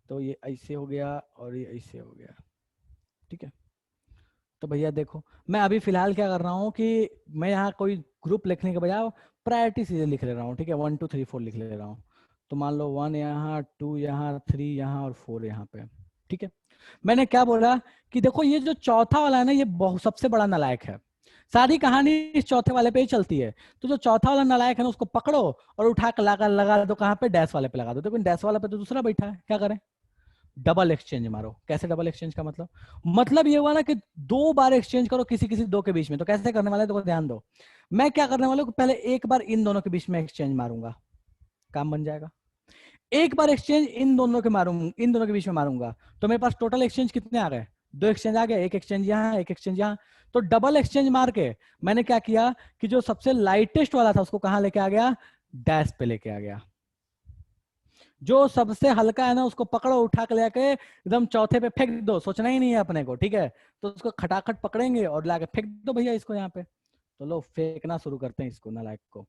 तो ये ऐसे हो गया और ये ऐसे हो गया, ठीक है। तो भैया देखो, मैं अभी फिलहाल क्या कर रहा हूँ कि मैं यहाँ कोई ग्रुप लिखने के बजाय प्रायोरिटी सीधे लिख ले रहा हूँ, ठीक है। 1 2 3 4 लिख ले रहा हूँ। तो मान लो 1 यहाँ, 2 यहाँ, 3 यहाँ और 4 यहाँ पे, ठीक है। मैंने क्या बोला कि देखो ये जो चौथा वाला है ना, ये बहुत सबसे बड़ा नालायक है। सारी कहानी इस चौथे वाले पे ही चलती है। तो जो चौथा वाला नालायक है ना, उसको पकड़ो और उठा कर लगा दो कहाँ पे? डैश वाले पे लगा दो। देखो डैश वाला पे तो दूसरा बैठा है, क्या करें? डबल एक्सचेंज मारो। कैसे डबल एक्सचेंज का मतलब ये हुआ ना कि 2 बार एक्सचेंज करो किसी किसी दो के बीच में। तो कैसे करने वाले तो ध्यान दो। मैं क्या करने वाला हूँ, पहले एक बार इन दोनों के बीच में एक्सचेंज मारूंगा, काम बन जाएगा। एक बार एक्सचेंज इन दोनों के मारूंगा, इन दोनों के बीच में मारूंगा, तो मेरे पास टोटल एक्सचेंज कितने आ गए? 2 एक्सचेंज आ गए, एक एक्सचेंज यहाँ, एक एक्सचेंज यहाँ। तो डबल एक्सचेंज मार के मैंने क्या किया कि जो सबसे लाइटेस्ट वाला था उसको कहां लेके आ गया? डैश पे लेके आ गया। जो सबसे हल्का है ना, उसको पकड़ो, उठा के लेके एकदम चौथे पे फेंक दो, सोचना ही नहीं है अपने को, ठीक है। तो उसको खटाखट पकड़ेंगे और लाके फेंक दो भैया इसको यहाँ पे। तो लो फेंकना शुरू करते हैं इसको, नालायक को।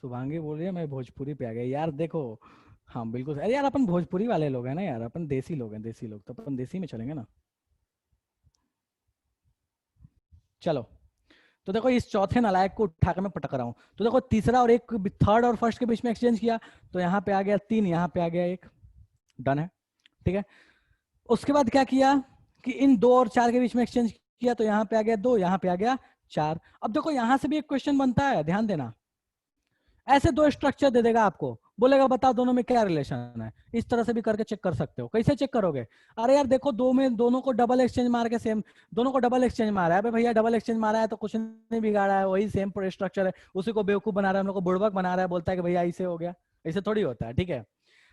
शुभांगी बोल रही है मैं भोजपुरी पे आ गया यार, देखो। हाँ बिल्कुल, अरे यार अपन भोजपुरी वाले लोग हैं ना यार, अपन देसी लोग हैं, देसी लोग, तो अपन देसी में चलेंगे ना। चलो, तो देखो इस चौथे नालायक को उठा के मैं पटक रहा हूँ। तो देखो तीसरा और एक, थर्ड और फर्स्ट के बीच में एक्सचेंज किया, तो यहाँ पे आ गया 3, यहाँ पे आ गया 1, डन है, ठीक है। उसके बाद क्या किया कि इन 2 और 4 के बीच में एक्सचेंज किया, तो यहाँ पे आ गया 2, यहाँ पे आ गया 4। अब देखो यहाँ से भी एक क्वेश्चन बनता है, ध्यान देना। ऐसे 2 स्ट्रक्चर दे देगा आपको, बोलेगा बताओ दोनों में क्या रिलेशन है। इस तरह से भी करके चेक कर सकते हो। कैसे चेक करोगे? अरे यार देखो, दो में दोनों को डबल एक्सचेंज मार के सेम, दोनों को डबल एक्सचेंज मारा है भैया, डबल एक्सचेंज मारा है तो कुछ नहीं बिगाड़ा है, वही सेम स्ट्रक्चर है। उसी को बेवकूफ बना रहा है, हम लोग को बुड़बक बना रहा है, बोलता है कि भैया ऐसे हो गया। ऐसे थोड़ी होता है, ठीक है।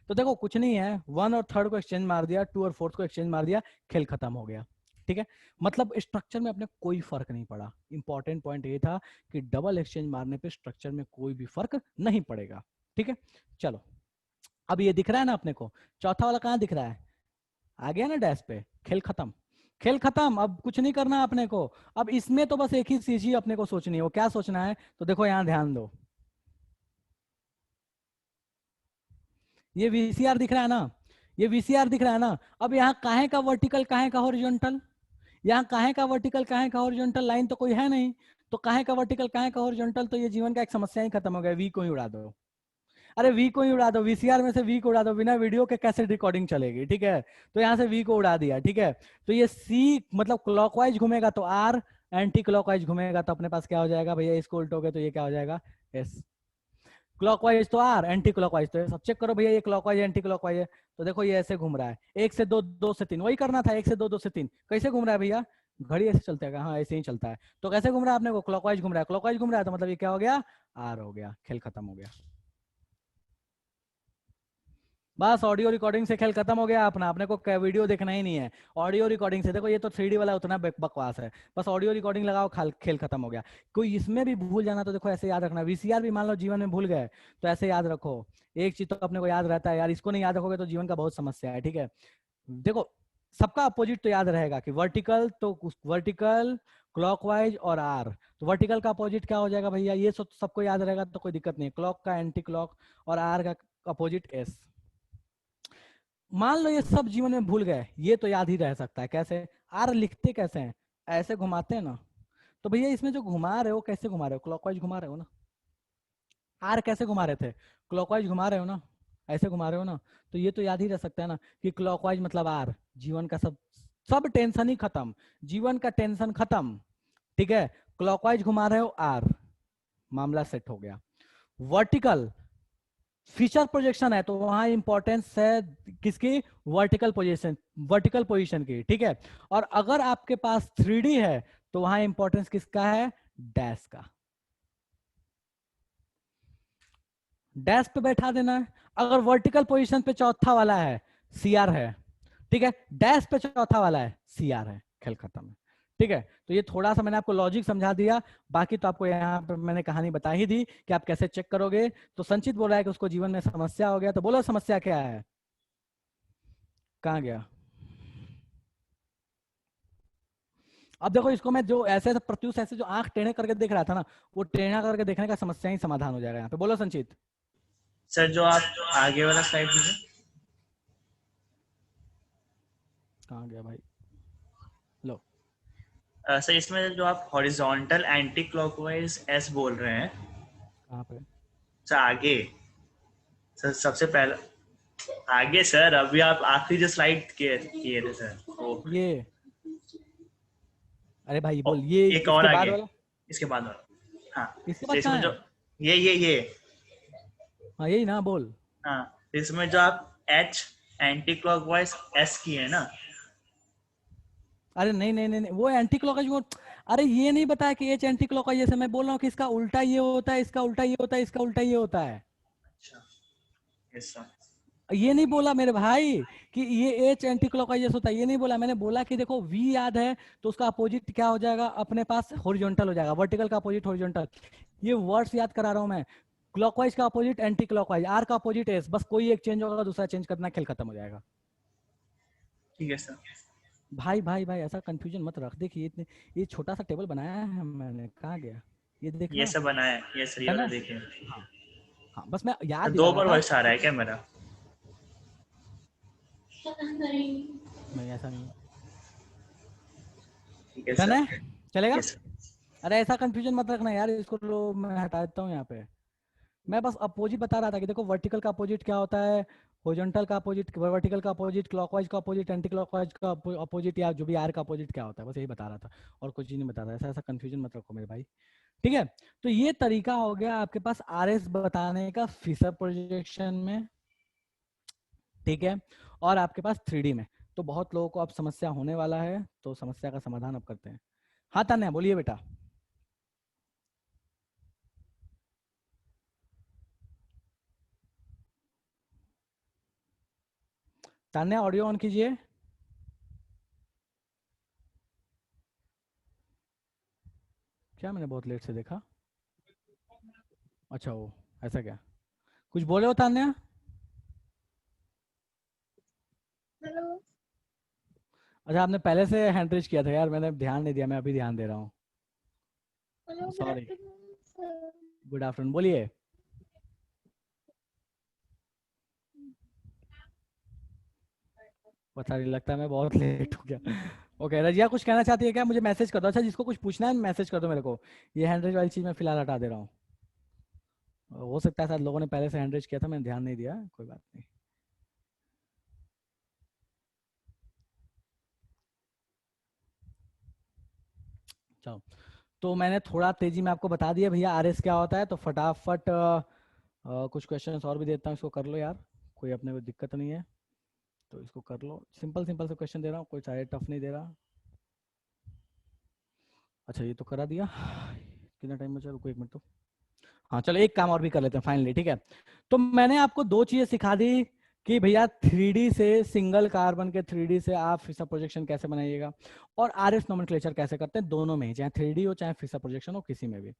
तो देखो कुछ नहीं है, 1 और 3 को एक्सचेंज मार दिया, 2 और 4 को एक्सचेंज मार दिया, खेल खत्म हो गया, ठीक है। मतलब स्ट्रक्चर में अपने कोई फर्क नहीं पड़ा। इंपॉर्टेंट पॉइंट ये था कि डबल एक्सचेंज मारने पे स्ट्रक्चर में कोई भी फर्क नहीं पड़ेगा, ठीक है। चलो, अब ये दिख रहा है ना अपने को, चौथा वाला कहां दिख रहा है? आ गया ना डैश पे, खेल खत्म। खेल खत्म, अब कुछ नहीं करना अपने को। अब इसमें तो बस एक ही चीज ही अपने को सोचनी है, वो क्या सोचना है? तो देखो यहां ध्यान दो, ये वीसीआर दिख रहा है ना, ये वीसीआर दिख रहा है ना। अब यहाँ काहे का वर्टिकल, काहे का हॉरिजॉन्टल? यहाँ काहे का वर्टिकल, काहे का हॉरिजॉन्टल, लाइन तो कोई है नहीं। तो काहे का वर्टिकल, काहे का हॉरिजॉन्टल, तो ये जीवन का एक समस्या ही खत्म हो गया, वी को ही उड़ा दो। अरे वी को ही उड़ा दो, वीसीआर में से वी को उड़ा दो, बिना वीडियो के कैसे रिकॉर्डिंग चलेगी, ठीक है। तो यहाँ से वी को उड़ा दिया, ठीक है। तो ये सी मतलब क्लॉकवाइज घूमेगा तो आर, एंटी क्लॉकवाइज घूमेगा तो अपने पास क्या हो जाएगा भैया? इसको उल्टोगे तो ये क्या हो जाएगा? एस। क्लॉकवाइज तो आर, एंटी क्लॉकवाइज तो सब चेक करो भैया, ये क्लॉकवाइज एंटी क्लॉकवाइज है। तो देखो ये ऐसे घूम रहा है, 1 से 2, 2 से 3, वही करना था, 1 से 2, 2 से 3। कैसे घूम रहा है भैया? घड़ी ऐसे चलता है, हाँ ऐसे ही चलता है। तो कैसे घूम रहा है अपने को? क्लॉकवाइज घूम रहा है, क्लॉकवाइज घूम रहा है तो मतलब ये क्या हो गया? आर हो गया, खेल खत्म हो गया। बस ऑडियो रिकॉर्डिंग से खेल खत्म हो गया अपना, अपने को वीडियो देखना ही नहीं है। ऑडियो रिकॉर्डिंग से देखो, ये तो 3D वाला उतना बकवास है, बस ऑडियो रिकॉर्डिंग लगाओ, खेल खत्म हो गया। कोई इसमें भी भूल जाना तो देखो ऐसे याद रखना, वीसीआर भी मान लो जीवन में भूल गए तो ऐसे याद रखो। एक चीज तो अपने को याद रहता है यार, इसको नहीं याद रखोगे तो जीवन का बहुत समस्या है, ठीक है। देखो सबका अपोजिट तो याद रहेगा कि वर्टिकल, तो वर्टिकल, क्लॉकवाइज और आर। तो वर्टिकल का अपोजिट क्या हो जाएगा भैया, ये सब सबको याद रहेगा तो कोई दिक्कत नहीं। क्लॉक का एंटी क्लॉक और आर का अपोजिट एस। मान लो ये सब जीवन में भूल गए, ये तो याद ही रह सकता है। कैसे? आर लिखते कैसे हैं, ऐसे घुमाते हैं ना। तो भैया इसमें जो घुमा रहे हो कैसे घुमा रहे हो, क्लॉकवाइज घुमा रहे हो ना। आर कैसे घुमा रहे थे, क्लॉकवाइज घुमा रहे हो ना, ऐसे घुमा रहे हो ना। तो ये तो याद ही रह सकता है ना कि क्लॉकवाइज मतलब आर। जीवन का सब सब टेंशन ही खत्म, जीवन का टेंशन खत्म, ठीक है। क्लॉकवाइज घुमा रहे हो आर, मामला सेट हो गया। वर्टिकल फीचर प्रोजेक्शन है तो वहां इंपॉर्टेंस है किसकी, वर्टिकल पोजीशन, वर्टिकल पोजीशन की, ठीक है। और अगर आपके पास 3D है तो वहां इंपॉर्टेंस किसका है, डैश का। डैश पे बैठा देना है। अगर वर्टिकल पोजीशन पे चौथा वाला है, सीआर है, ठीक है। डैश पे चौथा वाला है, सीआर है, खेल खत्म है, ठीक है। तो ये थोड़ा सा मैंने आपको लॉजिक समझा दिया, बाकी तो आपको यहाँ पे मैंने कहानी बता ही दी कि आप कैसे चेक करोगे। तो संचित बोला है कि उसको जीवन में समस्या हो गया, तो बोलो समस्या क्या है। कहाँ गया? अब देखो इसको मैं जो ऐसे ऐसे प्रत्युष ऐसे जो आंख टेढ़े करके देख रहा था ना, वो टेढ़ा करके देखने का समस्या ही समाधान हो जाएगा यहाँ पे। बोलो संचित। सर जो आप आगे वाला स्लाइड दीजिए। कहाँ गया भाई, लो। सर इसमें जो आप हॉरिजॉन्टल एंटी क्लॉकवाइज एस बोल रहे हैं, कहाँ पे? सर आगे, सर सबसे पहला आगे सर, अभी आप आखिरी जो स्लाइड किए किए थे सर वो, ये, अरे भाई बोल, ये एक और इसके बाद आगे, वाला, इसके बाद वाला। हाँ, इसके तो बाद इसमें कहाँ जो है? ये हाँ यही ना, बोल। हाँ, तो इसमें जो आप एच एंटी क्लॉकवाइज एस किए ना। अरे नहीं नहीं नहीं, नहीं वो एंटी क्लॉकवाइज वो, अरे ये नहीं बताया कि एच एंटी क्लॉकवाइज, जैसे मैं बोल रहा हूँ कि इसका उल्टा ये होता है, इसका उल्टा ये होता है, इसका उल्टा ये होता है। अच्छा, यस सर। ये नहीं बोला मेरे भाई कि ये एच एंटी क्लॉकवाइज होता है, ये नहीं बोला मैंने। बोला कि देखो वी याद है तो उसका अपोजिट क्या हो जाएगा अपने पास, हॉरिजॉन्टल हो जाएगा। वर्टिकल का अपोजिट हॉरिजॉन्टल, ये वर्ड्स याद करा रहा हूं मैं। क्लॉकवाइज का अपोजिट एंटी क्लॉकवाइज, आर का अपोजिट एस, बस कोई एक चेंज होगा दूसरा चेंज करना, खेल खत्म हो जाएगा। ठीक है सर। भाई भाई भाई ऐसा कंफ्यूजन मत रख, देखिए इतने, ये छोटा सा टेबल बनाया है मैंने, कहाँ गया, ये ये देखना सब बनाया है, ये सर ये है वाला ना। देखिए। हाँ हाँ, बस मैं याद सर दिला दो रहा बार था। वॉइस आ रहा है क्या मेरा? नहीं ऐसा नहीं है, ठीक है डन सर। है, चलेगा। Yes sir. अरे ऐसा कंफ्यूजन मत रखना यार, इसको लो मैं हटा देता हूँ यहाँ पे। मैं बस अपोजिट बता रहा था कि देखो वर्टिकल का अपोजिट क्या होता है, हॉरिजॉन्टल का अपोजिट, वर्टिकल का अपोजिट, क्लॉकवाइज का अपोजिट, एंटी क्लॉकवाइज का अपोजिट, या जो भी आर का अपोजिट क्या होता है, बस यही बता रहा था और कुछ नहीं बता रहा। ऐसा ऐसा कंफ्यूजन मत रखो मेरे भाई, ठीक है। तो ये तरीका हो गया आपके पास आर एस बताने का फिशर प्रोजेक्शन में, ठीक है। और आपके पास 3D में। तो बहुत लोगों को अब समस्या होने वाला है, तो समस्या का समाधान अब करते हैं। हाँ तान्या बोलिए बेटा। तान्या ऑडियो ऑन कीजिए। क्या मैंने बहुत लेट से देखा, अच्छा वो ऐसा क्या, कुछ बोले हो तान्या? हेलो। अच्छा आपने पहले से हैंड रेज किया था यार, मैंने ध्यान नहीं दिया, मैं अभी ध्यान दे रहा हूँ, hello, good sorry. Afternoon sir. Good afternoon, बोलिए। पता नहीं, लगता है मैं बहुत लेट हो गया। ओके रजिया कुछ कहना चाहती है क्या, मुझे मैसेज कर दो। अच्छा जिसको कुछ पूछना है मैसेज कर दो मेरे को, ये हैंड रेज वाली चीज मैं फिलहाल हटा दे रहा हूँ। हो सकता है शायद लोगों ने पहले से हैंड रेज किया था, मैंने ध्यान नहीं दिया, कोई बात नहीं। चलो, तो मैंने थोड़ा तेजी में आपको बता दिया भैया आरएस क्या होता है, तो फटाफट कुछ क्वेश्चंस और भी देता हूँ, इसको कर लो यार, कोई अपने को दिक्कत नहीं है तो इसको कर लो। सिंपल सिंपल से क्वेश्चन दे रहा हूँ, कोई सारे टफ नहीं दे रहा। अच्छा ये तो करा दिया, कितना टाइम बचा, रुको एक मिनट तो। हाँ चलो एक काम और भी कर लेते हैं फाइनली, ठीक है। तो मैंने आपको दो चीजें सिखा दी कि भैया 3D से सिंगल कार्बन के 3D से आप फिशर प्रोजेक्शन कैसे बनाइएगा और आरएस नोमेनक्लेचर कैसे करते हैं दोनों में, चाहे 3D हो चाहे फिशर प्रोजेक्शन हो, किसी में भी।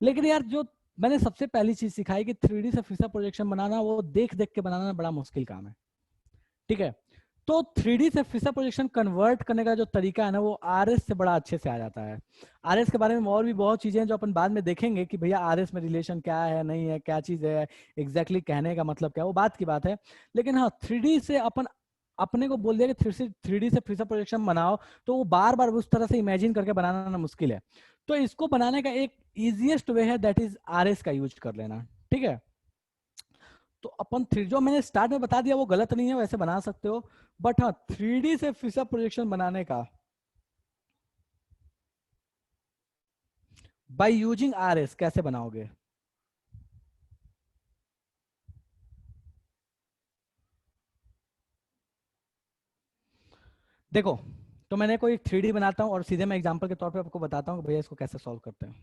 लेकिन यार जो मैंने सबसे पहली चीज सिखाई कि 3D से फिशर प्रोजेक्शन बनाना वो देख देख के बनाना बड़ा मुश्किल काम है, ठीक है। तो 3D से फिशर प्रोजेक्शन कन्वर्ट करने का जो तरीका है ना वो आरएस से बड़ा अच्छे से आ जाता है। आरएस के बारे में और भी बहुत चीजें हैं जो अपन बाद में देखेंगे कि भैया आरएस में रिलेशन क्या है नहीं है, क्या चीज है, एग्जैक्टली कहने का मतलब क्या है, वो बात की बात है। लेकिन हाँ 3D से अपन अपने को बोल दिया कि 3D से फिशर प्रोजेक्शन बनाओ, तो वो बार बार उस तरह से इमेजिन करके बनाना ना मुश्किल है। तो इसको बनाने का एक इजिएस्ट वे है, दैट इज आरएस का यूज कर लेना, ठीक है। तो अपन जो मैंने स्टार्ट में बता दिया वो गलत नहीं है, वैसे बना सकते हो। बट हाँ 3D से फिशर प्रोजेक्शन बनाने का बाय यूजिंग आरएस कैसे बनाओगे? देखो, तो मैंने कोई 3D बनाता हूं और सीधे मैं एग्जांपल के तौर पे आपको बताता हूं कि भैया इसको कैसे सॉल्व करते हैं।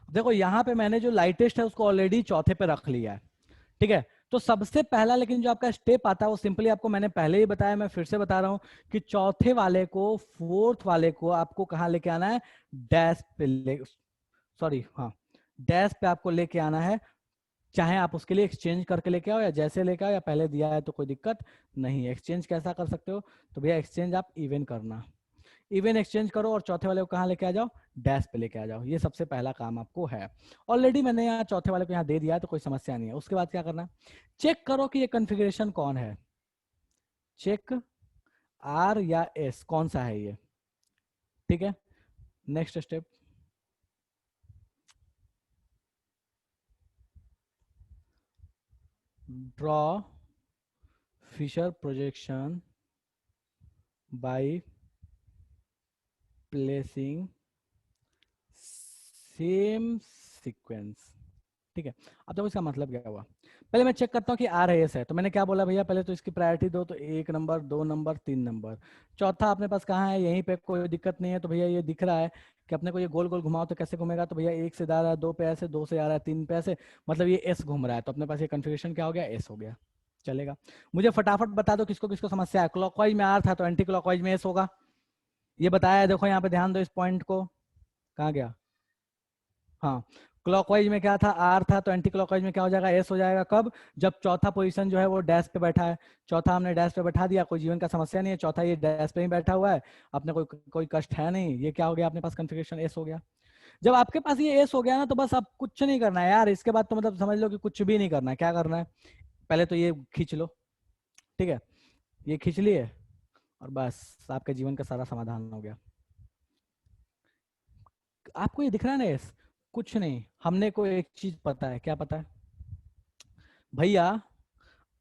देखो यहाँ पे मैंने जो लाइटेस्ट है उसको ऑलरेडी चौथे पे रख लिया है, ठीक है। तो सबसे पहला लेकिन जो आपका स्टेप आता है वो सिंपली आपको मैंने पहले ही बताया, मैं फिर से बता रहा हूं कि चौथे वाले को फोर्थ वाले को आपको कहाँ लेके आना है, डैश पे सॉरी हाँ डैश पे आपको लेके आना है। चाहे आप उसके लिए एक्सचेंज करके लेके आओ या जैसे लेके आओ, या पहले दिया है तो कोई दिक्कत नहीं है। एक्सचेंज कैसा कर सकते हो, तो भैया एक्सचेंज आप इवन करना, इवन एक्सचेंज करो और चौथे वाले को कहाँ लेके आ जाओ, डैश पे लेके आ जाओ। ये सबसे पहला काम आपको है। ऑलरेडी मैंने यहाँ चौथे वाले को यहाँ दे दिया है तो कोई समस्या नहीं है। उसके बाद क्या करना है, चेक करो कि ये कॉन्फ़िगरेशन कौन है, चेक आर या एस कौन सा है ये, ठीक है। Next step, draw Fischer projection by placing same sequence, ठीक है। अब देखो इसका मतलब क्या हुआ, पहले मैं चेक करता हूँ कि आर एस है। तो मैंने क्या बोला भैया, पहले तो इसकी प्रायोरिटी दो, तो 1 नंबर 2 नंबर 3 नंबर, चौथा अपने पास कहाँ है, यहीं पे, कोई दिक्कत नहीं है। तो भैया ये दिख रहा है कि अपने को ये गोल गोल घुमाओ तो कैसे घूमेगा, तो भैया 1 से जा रहा है 2 पे ऐसे, 2 से आ रहा है 3 पे ऐसे, मतलब ये एस घूम रहा है। तो अपने पास ये कन्फिग्रेशन क्या हो गया, एस हो गया, चलेगा। मुझे फटाफट बता दो किसको किसको समस्या है। क्लॉकवाइज में आर था तो एंटी क्लॉकवाइज में एस होगा, ये बताया है। देखो यहाँ पे ध्यान दो इस पॉइंट को, कहाँ गया, हाँ क्लॉकवाइज में क्या था, आर था, तो एंटी क्लॉकवाइज में क्या हो जाएगा, एस हो जाएगा। कब, जब चौथा पोजीशन जो है वो डैश पे बैठा है। चौथा हमने डैश पे बैठा दिया, कोई जीवन का समस्या नहीं है, चौथा ये डैश पे ही बैठा हुआ है, अपने कोई कष्ट है नहीं। ये क्या हो गया, अपने पास कॉन्फ़िगरेशन एस हो गया। जब आपके पास ये एस हो गया ना, तो बस आप कुछ नहीं करना है यार, इसके बाद तो मतलब समझ लो कि कुछ भी नहीं करना है। क्या करना है, पहले तो ये खींच लो, ठीक है, ये खींच लिए और बस आपके जीवन का सारा समाधान हो गया। आपको ये दिख रहा है ना एस, कुछ नहीं, हमने को एक चीज पता है, क्या पता है भैया,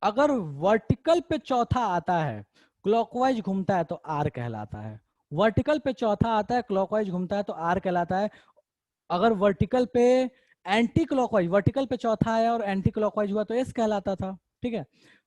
अगर वर्टिकल पे चौथा आता है क्लॉकवाइज घूमता है तो आर कहलाता है। वर्टिकल पे चौथा आता है क्लॉकवाइज घूमता है तो आर कहलाता है। अगर वर्टिकल पे एंटी क्लॉकवाइज, वर्टिकल पे चौथा आया और एंटी क्लॉकवाइज हुआ तो एस कहलाता था, ठीक है।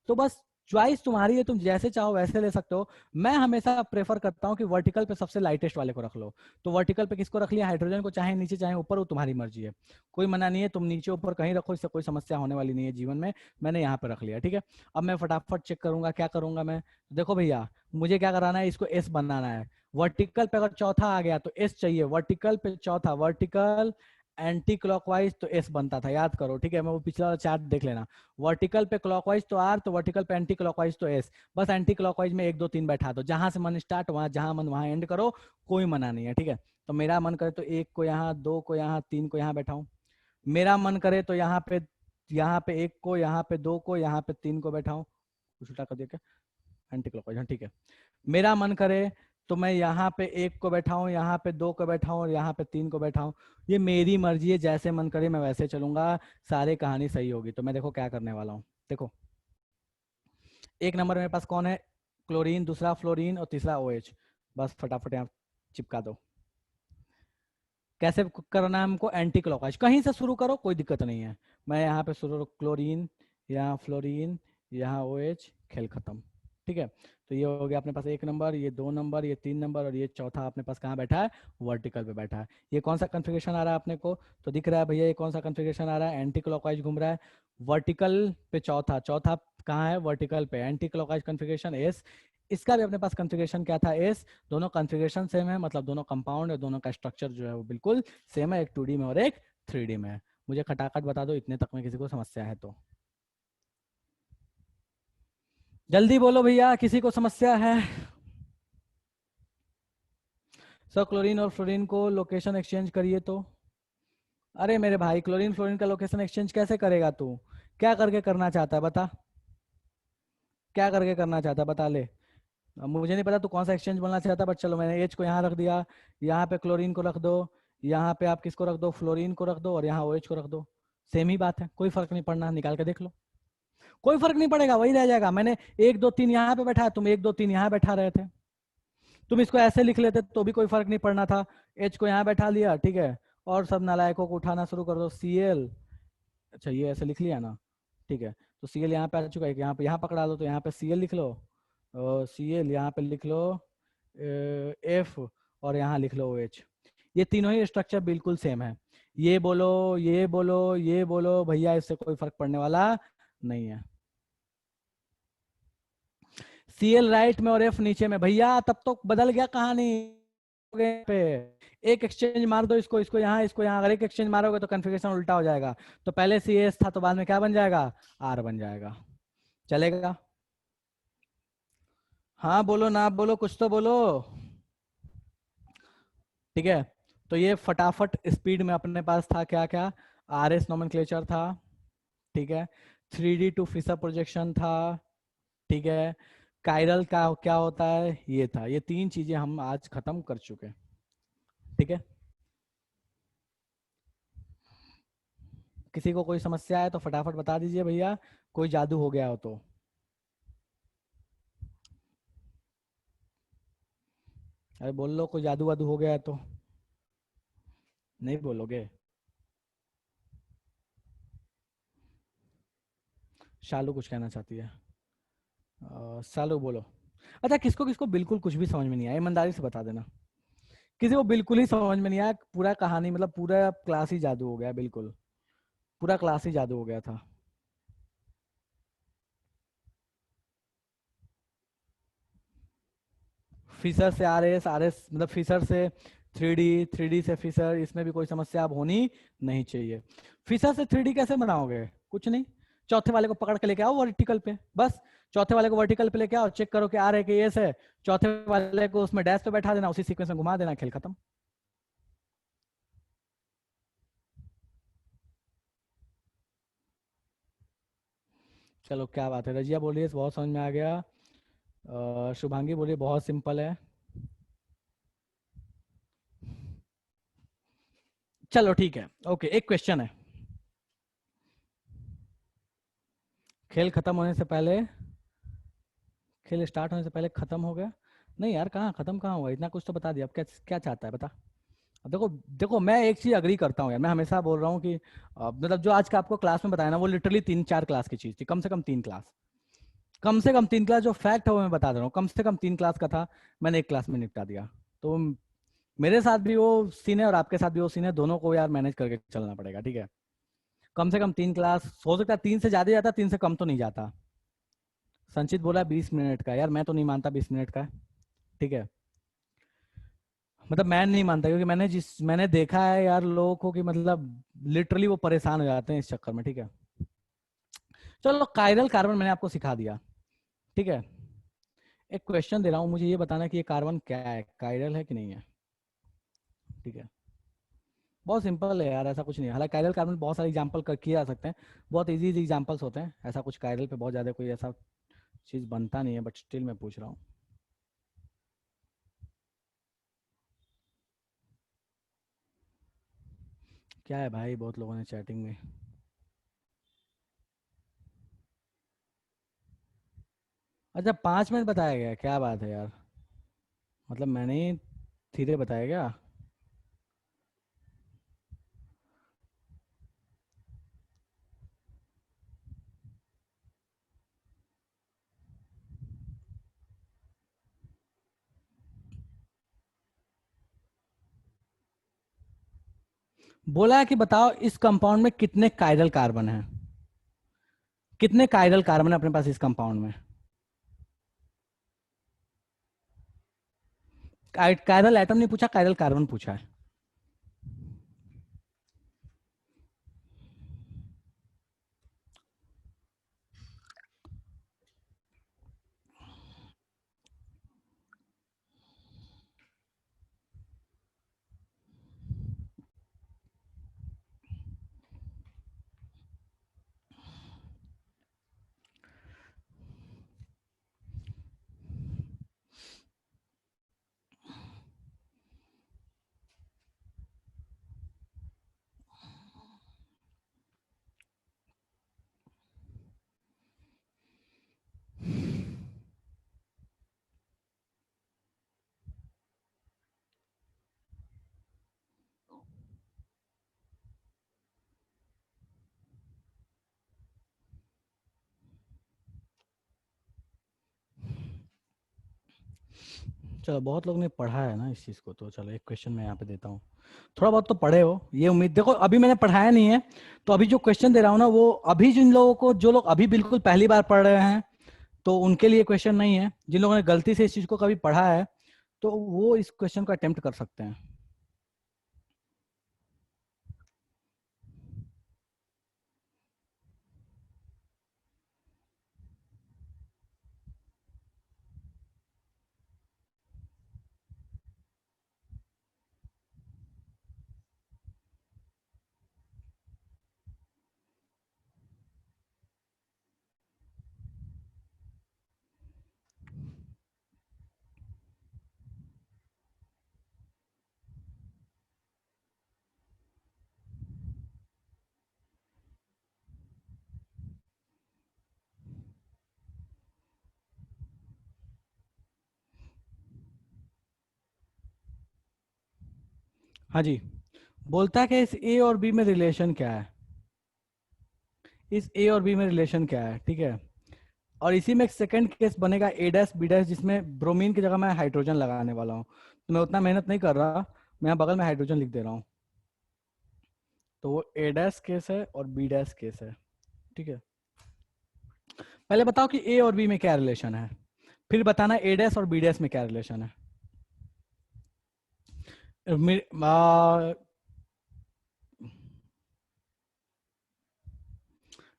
तो बस चॉइस तुम्हारी है, तुम जैसे चाहो वैसे ले सकते हो। मैं हमेशा प्रेफर करता हूँ कि वर्टिकल पे सबसे लाइटेस्ट वाले को रख लो। तो वर्टिकल पे किसको रख लिया, हाइड्रोजन को, चाहे नीचे चाहे ऊपर, वो तुम्हारी मर्जी है, कोई मना नहीं है। तुम नीचे ऊपर कहीं रखो, इससे कोई समस्या होने वाली नहीं है जीवन में। मैंने यहाँ पे रख लिया, ठीक है। अब मैं फटाफट चेक करूंगा, क्या करूंगा मैं, देखो भैया मुझे क्या कराना है, इसको एस बनाना है। वर्टिकल पे अगर चौथा आ गया तो एस चाहिए, वर्टिकल पे चौथा, वर्टिकल एंटी क्लॉकवाइज तो एस बनता था, याद करो, ठीक है। मैं वो पिछला वाला चार्ट देख लेना, वर्टिकल पे क्लॉकवाइज तो आर, तो वर्टिकल पे एंटी क्लॉकवाइज तो एस। बस एंटी क्लॉकवाइज में 1 2 3 बैठा दो, जहां से मन स्टार्ट वहां, जहां मन वहां एंड करो, कोई मना नहीं है, ठीक है। तो मेरा मन करे तो 1 को यहाँ, 2 को यहाँ, 3 को यहाँ बैठाऊं। मेरा मन करे तो यहाँ पे 1 को, यहाँ पे 2 को, यहाँ पे 3 को बैठाऊं। कुछ उल्टा कर दिया क्या, एंटी क्लॉकवाइज, हाँ ठीक है। मेरा मन करे तो मैं यहाँ पे 1 को बैठाऊं, यहाँ पे 2 को बैठाऊं और यहाँ पे 3 को बैठाऊं। ये मेरी मर्जी है, जैसे मन करे मैं वैसे चलूंगा, सारी कहानी सही होगी। तो मैं देखो क्या करने वाला हूँ, देखो 1 नंबर मेरे पास कौन है, क्लोरीन, दूसरा फ्लोरीन और तीसरा OH। बस फटाफट यहाँ चिपका दो। कैसे करना है हमको, एंटी क्लॉकवाइज, कहीं से शुरू करो कोई दिक्कत नहीं है। मैं यहाँ पे शुरू, क्लोरीन, यहाँ फ्लोरीन, यहाँ OH, खेल खत्म, ठीक है। तो ये हो गया अपने पास 1 नंबर, ये 2 नंबर, ये 3 नंबर, और ये चौथा अपने पास कहाँ बैठा है, वर्टिकल पे बैठा है। ये कौन सा कन्फिग्रेशन आ रहा है अपने को, तो दिख रहा है भैया ये कौन सा कन्फिग्रेशन आ रहा है, एंटी क्लॉकवाइज घूम रहा है, वर्टिकल पे चौथा, चौथा कहाँ है, वर्टिकल पे, एंटी क्लॉकवाइज कन्फिग्रेशन एस। इसका भी अपने पास कन्फिग्रेशन क्या था, एस। दोनों कन्फिग्रेशन सेम है, मतलब दोनों कंपाउंड है, दोनों का स्ट्रक्चर जो है वो बिल्कुल सेम है, एक 2D में और एक 3D में है। मुझे खटाखट बता दो इतने तक में किसी को समस्या है तो, जल्दी बोलो भैया, किसी को समस्या है। सर क्लोरीन और फ्लोरीन को लोकेशन एक्सचेंज करिए तो, अरे मेरे भाई क्लोरीन फ्लोरीन का लोकेशन एक्सचेंज कैसे करेगा तू, क्या करके करना चाहता है बता, क्या करके करना चाहता है बता ले। अब मुझे नहीं पता तू कौन सा एक्सचेंज बोलना चाहता, बट चलो मैंने एच को यहाँ रख दिया, यहाँ पे क्लोरीन को रख दो, यहाँ पे आप किसको रख दो, फ्लोरीन को रख दो, और यहाँ OH को रख दो, सेम ही बात है, कोई फर्क नहीं पड़ना, निकाल के देख लो, कोई फर्क नहीं पड़ेगा, वही रह जाएगा। मैंने 1 2 3 यहाँ पे बैठा, तुम 1 2 3 यहाँ बैठा रहे थे, तुम इसको ऐसे लिख लेते तो भी कोई फर्क नहीं पड़ना था। एच को यहाँ बैठा लिया, ठीक है, और सब नालायकों को उठाना शुरू कर दो, Cl, अच्छा ये ऐसे लिख लिया ना, ठीक है, तो Cl यहाँ पे आ चुका है, यहाँ पे यहाँ पकड़ा दो, तो यहाँ पे Cl लिख लो, और Cl यहाँ पे लिख लो F, और यहाँ लिख लो OH। ये तीनों ही स्ट्रक्चर बिल्कुल सेम है, ये बोलो ये बोलो ये बोलो भैया, इससे कोई फर्क पड़ने वाला नहीं है। Cl राइट में और F नीचे में, भैया तब तो बदल गया कहानी पे, एक एक्सचेंज मार दो, इसको इसको यहाँ इसको यहाँ, अगर एक एक्सचेंज मारोगे तो कन्फिग्रेशन उल्टा हो जाएगा, तो पहले CS था तो बाद में क्या बन जाएगा, R बन जाएगा, चलेगा। हाँ बोलो ना बोलो, कुछ तो बोलो, ठीक है। तो ये फटाफट स्पीड में अपने पास था क्या क्या, RS नोमेनक्लेचर था, ठीक है, 3D टू फिशर प्रोजेक्शन था, ठीक है, कायरल का क्या होता है ये था, ये 3 चीजें हम आज खत्म कर चुके हैं, ठीक है। किसी को कोई समस्या है तो फटाफट बता दीजिए भैया, कोई जादू हो गया हो तो, अरे बोल लो, कोई जादू वादू हो गया है तो, नहीं बोलोगे, शालू कुछ कहना चाहती है, शालू बोलो। अच्छा किसको किसको बिल्कुल कुछ भी समझ में नहीं आया, ईमानदारी से बता देना, किसी को बिल्कुल ही समझ में नहीं आया, पूरा कहानी मतलब पूरा क्लास ही जादू हो गया, बिल्कुल पूरा क्लास ही जादू हो गया था। फिशर से RS, RS मतलब फिशर से 3D, 3D से फिशर, इसमें भी कोई समस्या अब होनी नहीं चाहिए। फिशर से 3D कैसे बनाओगे, कुछ नहीं, चौथे वाले को पकड़ के लेके आओ वर्टिकल पे, बस चौथे वाले को वर्टिकल पे लेके आओ, चेक करो कि R है कि S है, चौथे वाले को उसमें डैश पे बैठा देना, उसी सीक्वेंस में घुमा देना, खेल खत्म। चलो क्या बात है, रजिया बोलिए बहुत समझ में आ गया, शुभांगी बोलिए बहुत सिंपल है, चलो ठीक है, ओके। एक क्वेश्चन है, खेल खत्म होने से पहले, खेल स्टार्ट होने से पहले खत्म हो गया, नहीं यार कहाँ खत्म, कहाँ हुआ, इतना कुछ तो बता दिया, अब क्या क्या चाहता है बता। अब देखो देखो मैं एक चीज अग्री करता हूँ यार, मैं हमेशा बोल रहा हूँ कि मतलब जो आज का आपको क्लास में बताया ना, वो लिटरली 3 4 क्लास की चीज थी, कम से कम 3 क्लास, कम से कम 3 क्लास, जो फैक्ट है वो मैं बता दे रहा हूँ, कम से कम 3 क्लास का था, मैंने एक क्लास में निपटा दिया। तो मेरे साथ भी वो सीन है और आपके साथ भी वो सीन है, दोनों को यार मैनेज करके चलना पड़ेगा, ठीक है। कम से कम 3 क्लास, हो सकता है 3 से ज्यादा जाता, 3 से कम तो नहीं जाता। संचित बोला 20 मिनट का, यार मैं तो नहीं मानता 20 मिनट का, ठीक है, मतलब मैं नहीं मानता, क्योंकि मैंने देखा है यार लोगों को कि मतलब लिटरली वो परेशान हो जाते हैं इस चक्कर में, ठीक है। चलो कायरल कार्बन मैंने आपको सिखा दिया, ठीक है। एक क्वेश्चन दे रहा हूँ, मुझे ये बताना कि ये कार्बन क्या है, कायरल है कि नहीं है, ठीक है। बहुत सिंपल है यार, ऐसा कुछ नहीं है, हालांकि कायरल कार्बन बहुत सारे एग्जाम्पल किए जा सकते हैं, बहुत इजी इजी एग्जाम्पल्स होते हैं, ऐसा कुछ कायरल पे बहुत ज्यादा कोई ऐसा चीज बनता नहीं है, बट स्टिल मैं पूछ रहा हूँ। क्या है भाई, बहुत लोगों ने चैटिंग में, अच्छा 5 मिनट बताया गया, क्या बात है यार, मतलब मैंने ही धीरे बताया क्या, बोला है कि बताओ इस कंपाउंड में कितने कायरल कार्बन है, कितने कायरल कार्बन है अपने पास इस कंपाउंड में। कायरल एटम नहीं पूछा, कायरल कार्बन पूछा है। चलो बहुत लोग ने पढ़ा है ना इस चीज को, तो चलो एक क्वेश्चन मैं यहाँ पे देता हूँ। थोड़ा बहुत तो पढ़े हो ये उम्मीद, देखो अभी मैंने पढ़ाया नहीं है, तो अभी जो क्वेश्चन दे रहा हूँ ना वो अभी जिन लोगों को, जो लोग अभी बिल्कुल पहली बार पढ़ रहे हैं तो उनके लिए क्वेश्चन नहीं है। जिन लोगों ने गलती से इस चीज को कभी पढ़ा है तो वो इस क्वेश्चन को अटेम्प्ट कर सकते हैं। हाँ जी, बोलता है कि इस ए और बी में रिलेशन क्या है, इस ए और बी में रिलेशन क्या है, ठीक है। और इसी में एक सेकंड केस बनेगा ए डैश बी डैश, जिसमें ब्रोमीन की जगह मैं हाइड्रोजन लगाने वाला हूँ, तो मैं उतना मेहनत नहीं कर रहा, मैं यहाँ बगल में हाइड्रोजन लिख दे रहा हूँ। तो वो ए डैश केस है और बी डैश केस है, ठीक है। पहले बताओ कि ए और बी में क्या रिलेशन है, फिर बताना ए डैश और बी डैश में क्या रिलेशन है।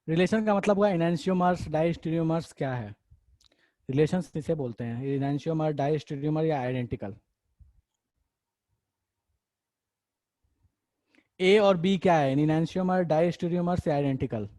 रिलेशन का मतलब हुआ इनैंशियोमर्स डाइस्टेरियोमर्स, क्या है रिलेशन, इसे बोलते हैं इनैंशियोमर डाइस्टेरियोमर या आइडेंटिकल। ए और बी क्या है, इनैंशियोमर डाइस्टेरियोमर से आइडेंटिकल।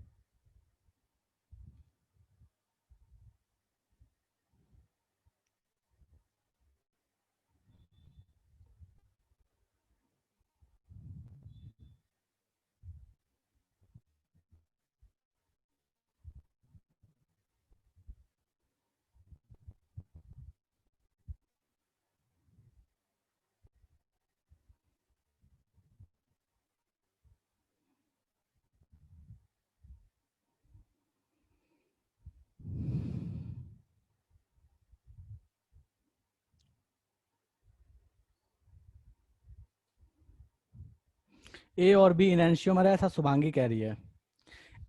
ए और बी इनैंशियोमर है, ऐसा शुभांगी कह रही है।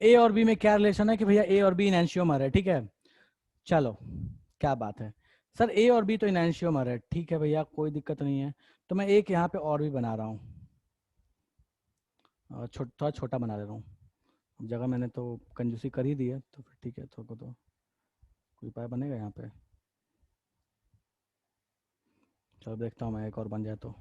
ए और बी में क्या रिलेशन है कि भैया ए और बी इनैंशियोमर है, ठीक है। चलो क्या बात है सर, ए और बी तो इनैंशियोमर है, ठीक है भैया कोई दिक्कत नहीं है। तो मैं एक यहाँ पे और भी बना रहा हूँ, थोड़ा छोटा बना दे रहा हूँ। अब जगह मैंने तो कंजूसी कर ही दी है, तो फिर ठीक है, थोड़ा तो कोई उपाय बनेगा यहाँ पे। चलो देखता हूँ मैं, एक और बन जाए तो।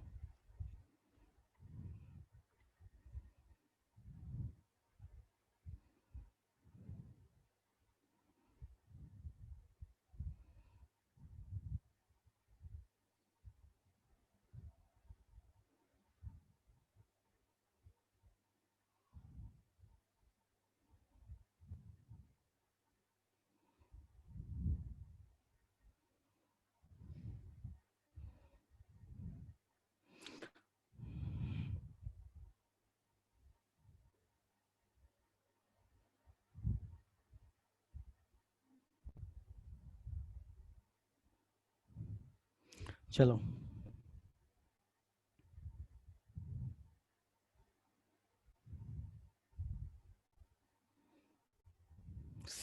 चलो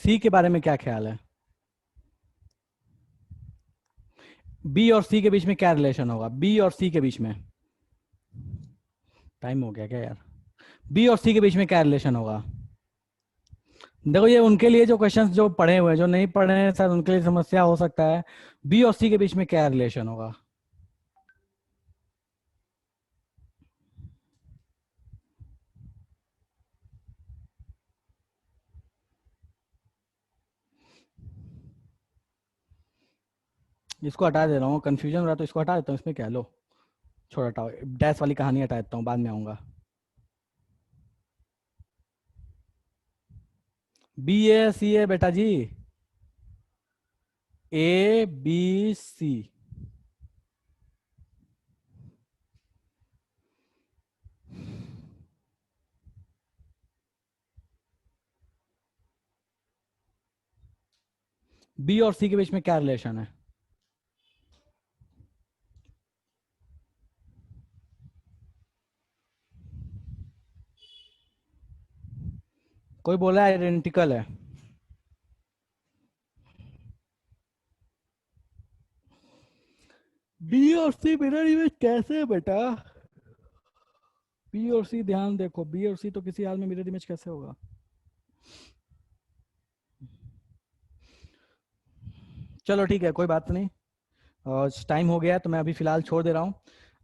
सी के बारे में क्या ख्याल है? बी और सी के बीच में क्या रिलेशन होगा? बी और सी के बीच में, टाइम हो गया क्या यार? बी और सी के बीच में क्या रिलेशन होगा? देखो ये उनके लिए जो क्वेश्चंस जो पढ़े हुए हैं, जो नहीं पढ़े हैं सर उनके लिए समस्या हो सकता है। बी और सी के बीच में क्या रिलेशन होगा? इसको हटा दे रहा हूँ, कंफ्यूजन हो रहा है तो इसको हटा देता हूँ, इसमें क्या, लो छोड़, हटाओ, डैश वाली कहानी हटा देता हूँ, बाद में आऊंगा। बी ए सी ए बेटा जी, ए बी सी। बी और सी के बीच में क्या रिलेशन है? कोई बोला है आइडेंटिकल है। बी और सी मिरर इमेज कैसे है बेटा? बी और सी ध्यान देखो, बी और सी तो किसी हाल में मिरर इमेज कैसे होगा? चलो ठीक है, कोई बात नहीं, और टाइम हो गया है, तो मैं अभी फिलहाल छोड़ दे रहा हूँ।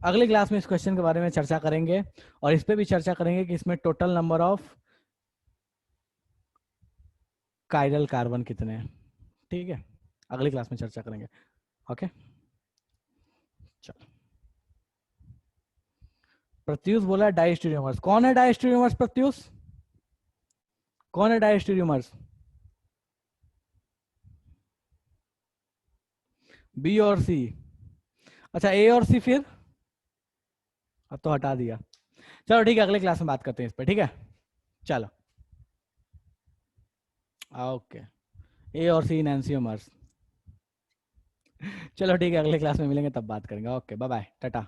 अगली क्लास में इस क्वेश्चन के बारे में चर्चा करेंगे और इस पे भी चर्चा करेंगे कि इसमें total number of chiral carbon कितने हैं। ठीक है, अगली क्लास में चर्चा करेंगे। ओके, चलो। प्रत्युष बोला डाइस्टीरियोमर्स। कौन है डाइस्टीरियोमर्स? प्रत्युष कौन है डाइस्टीरियोमर्स? बी और सी। अच्छा, ए और सी फिर? अब तो हटा दिया। चलो ठीक है, अगले क्लास में बात करते हैं इस पर, ठीक है? चलो ओके, ए और सी एनैंसियोमर्स। चलो ठीक है, अगले क्लास में मिलेंगे तब बात करेंगे। Okay, bye bye, Tata.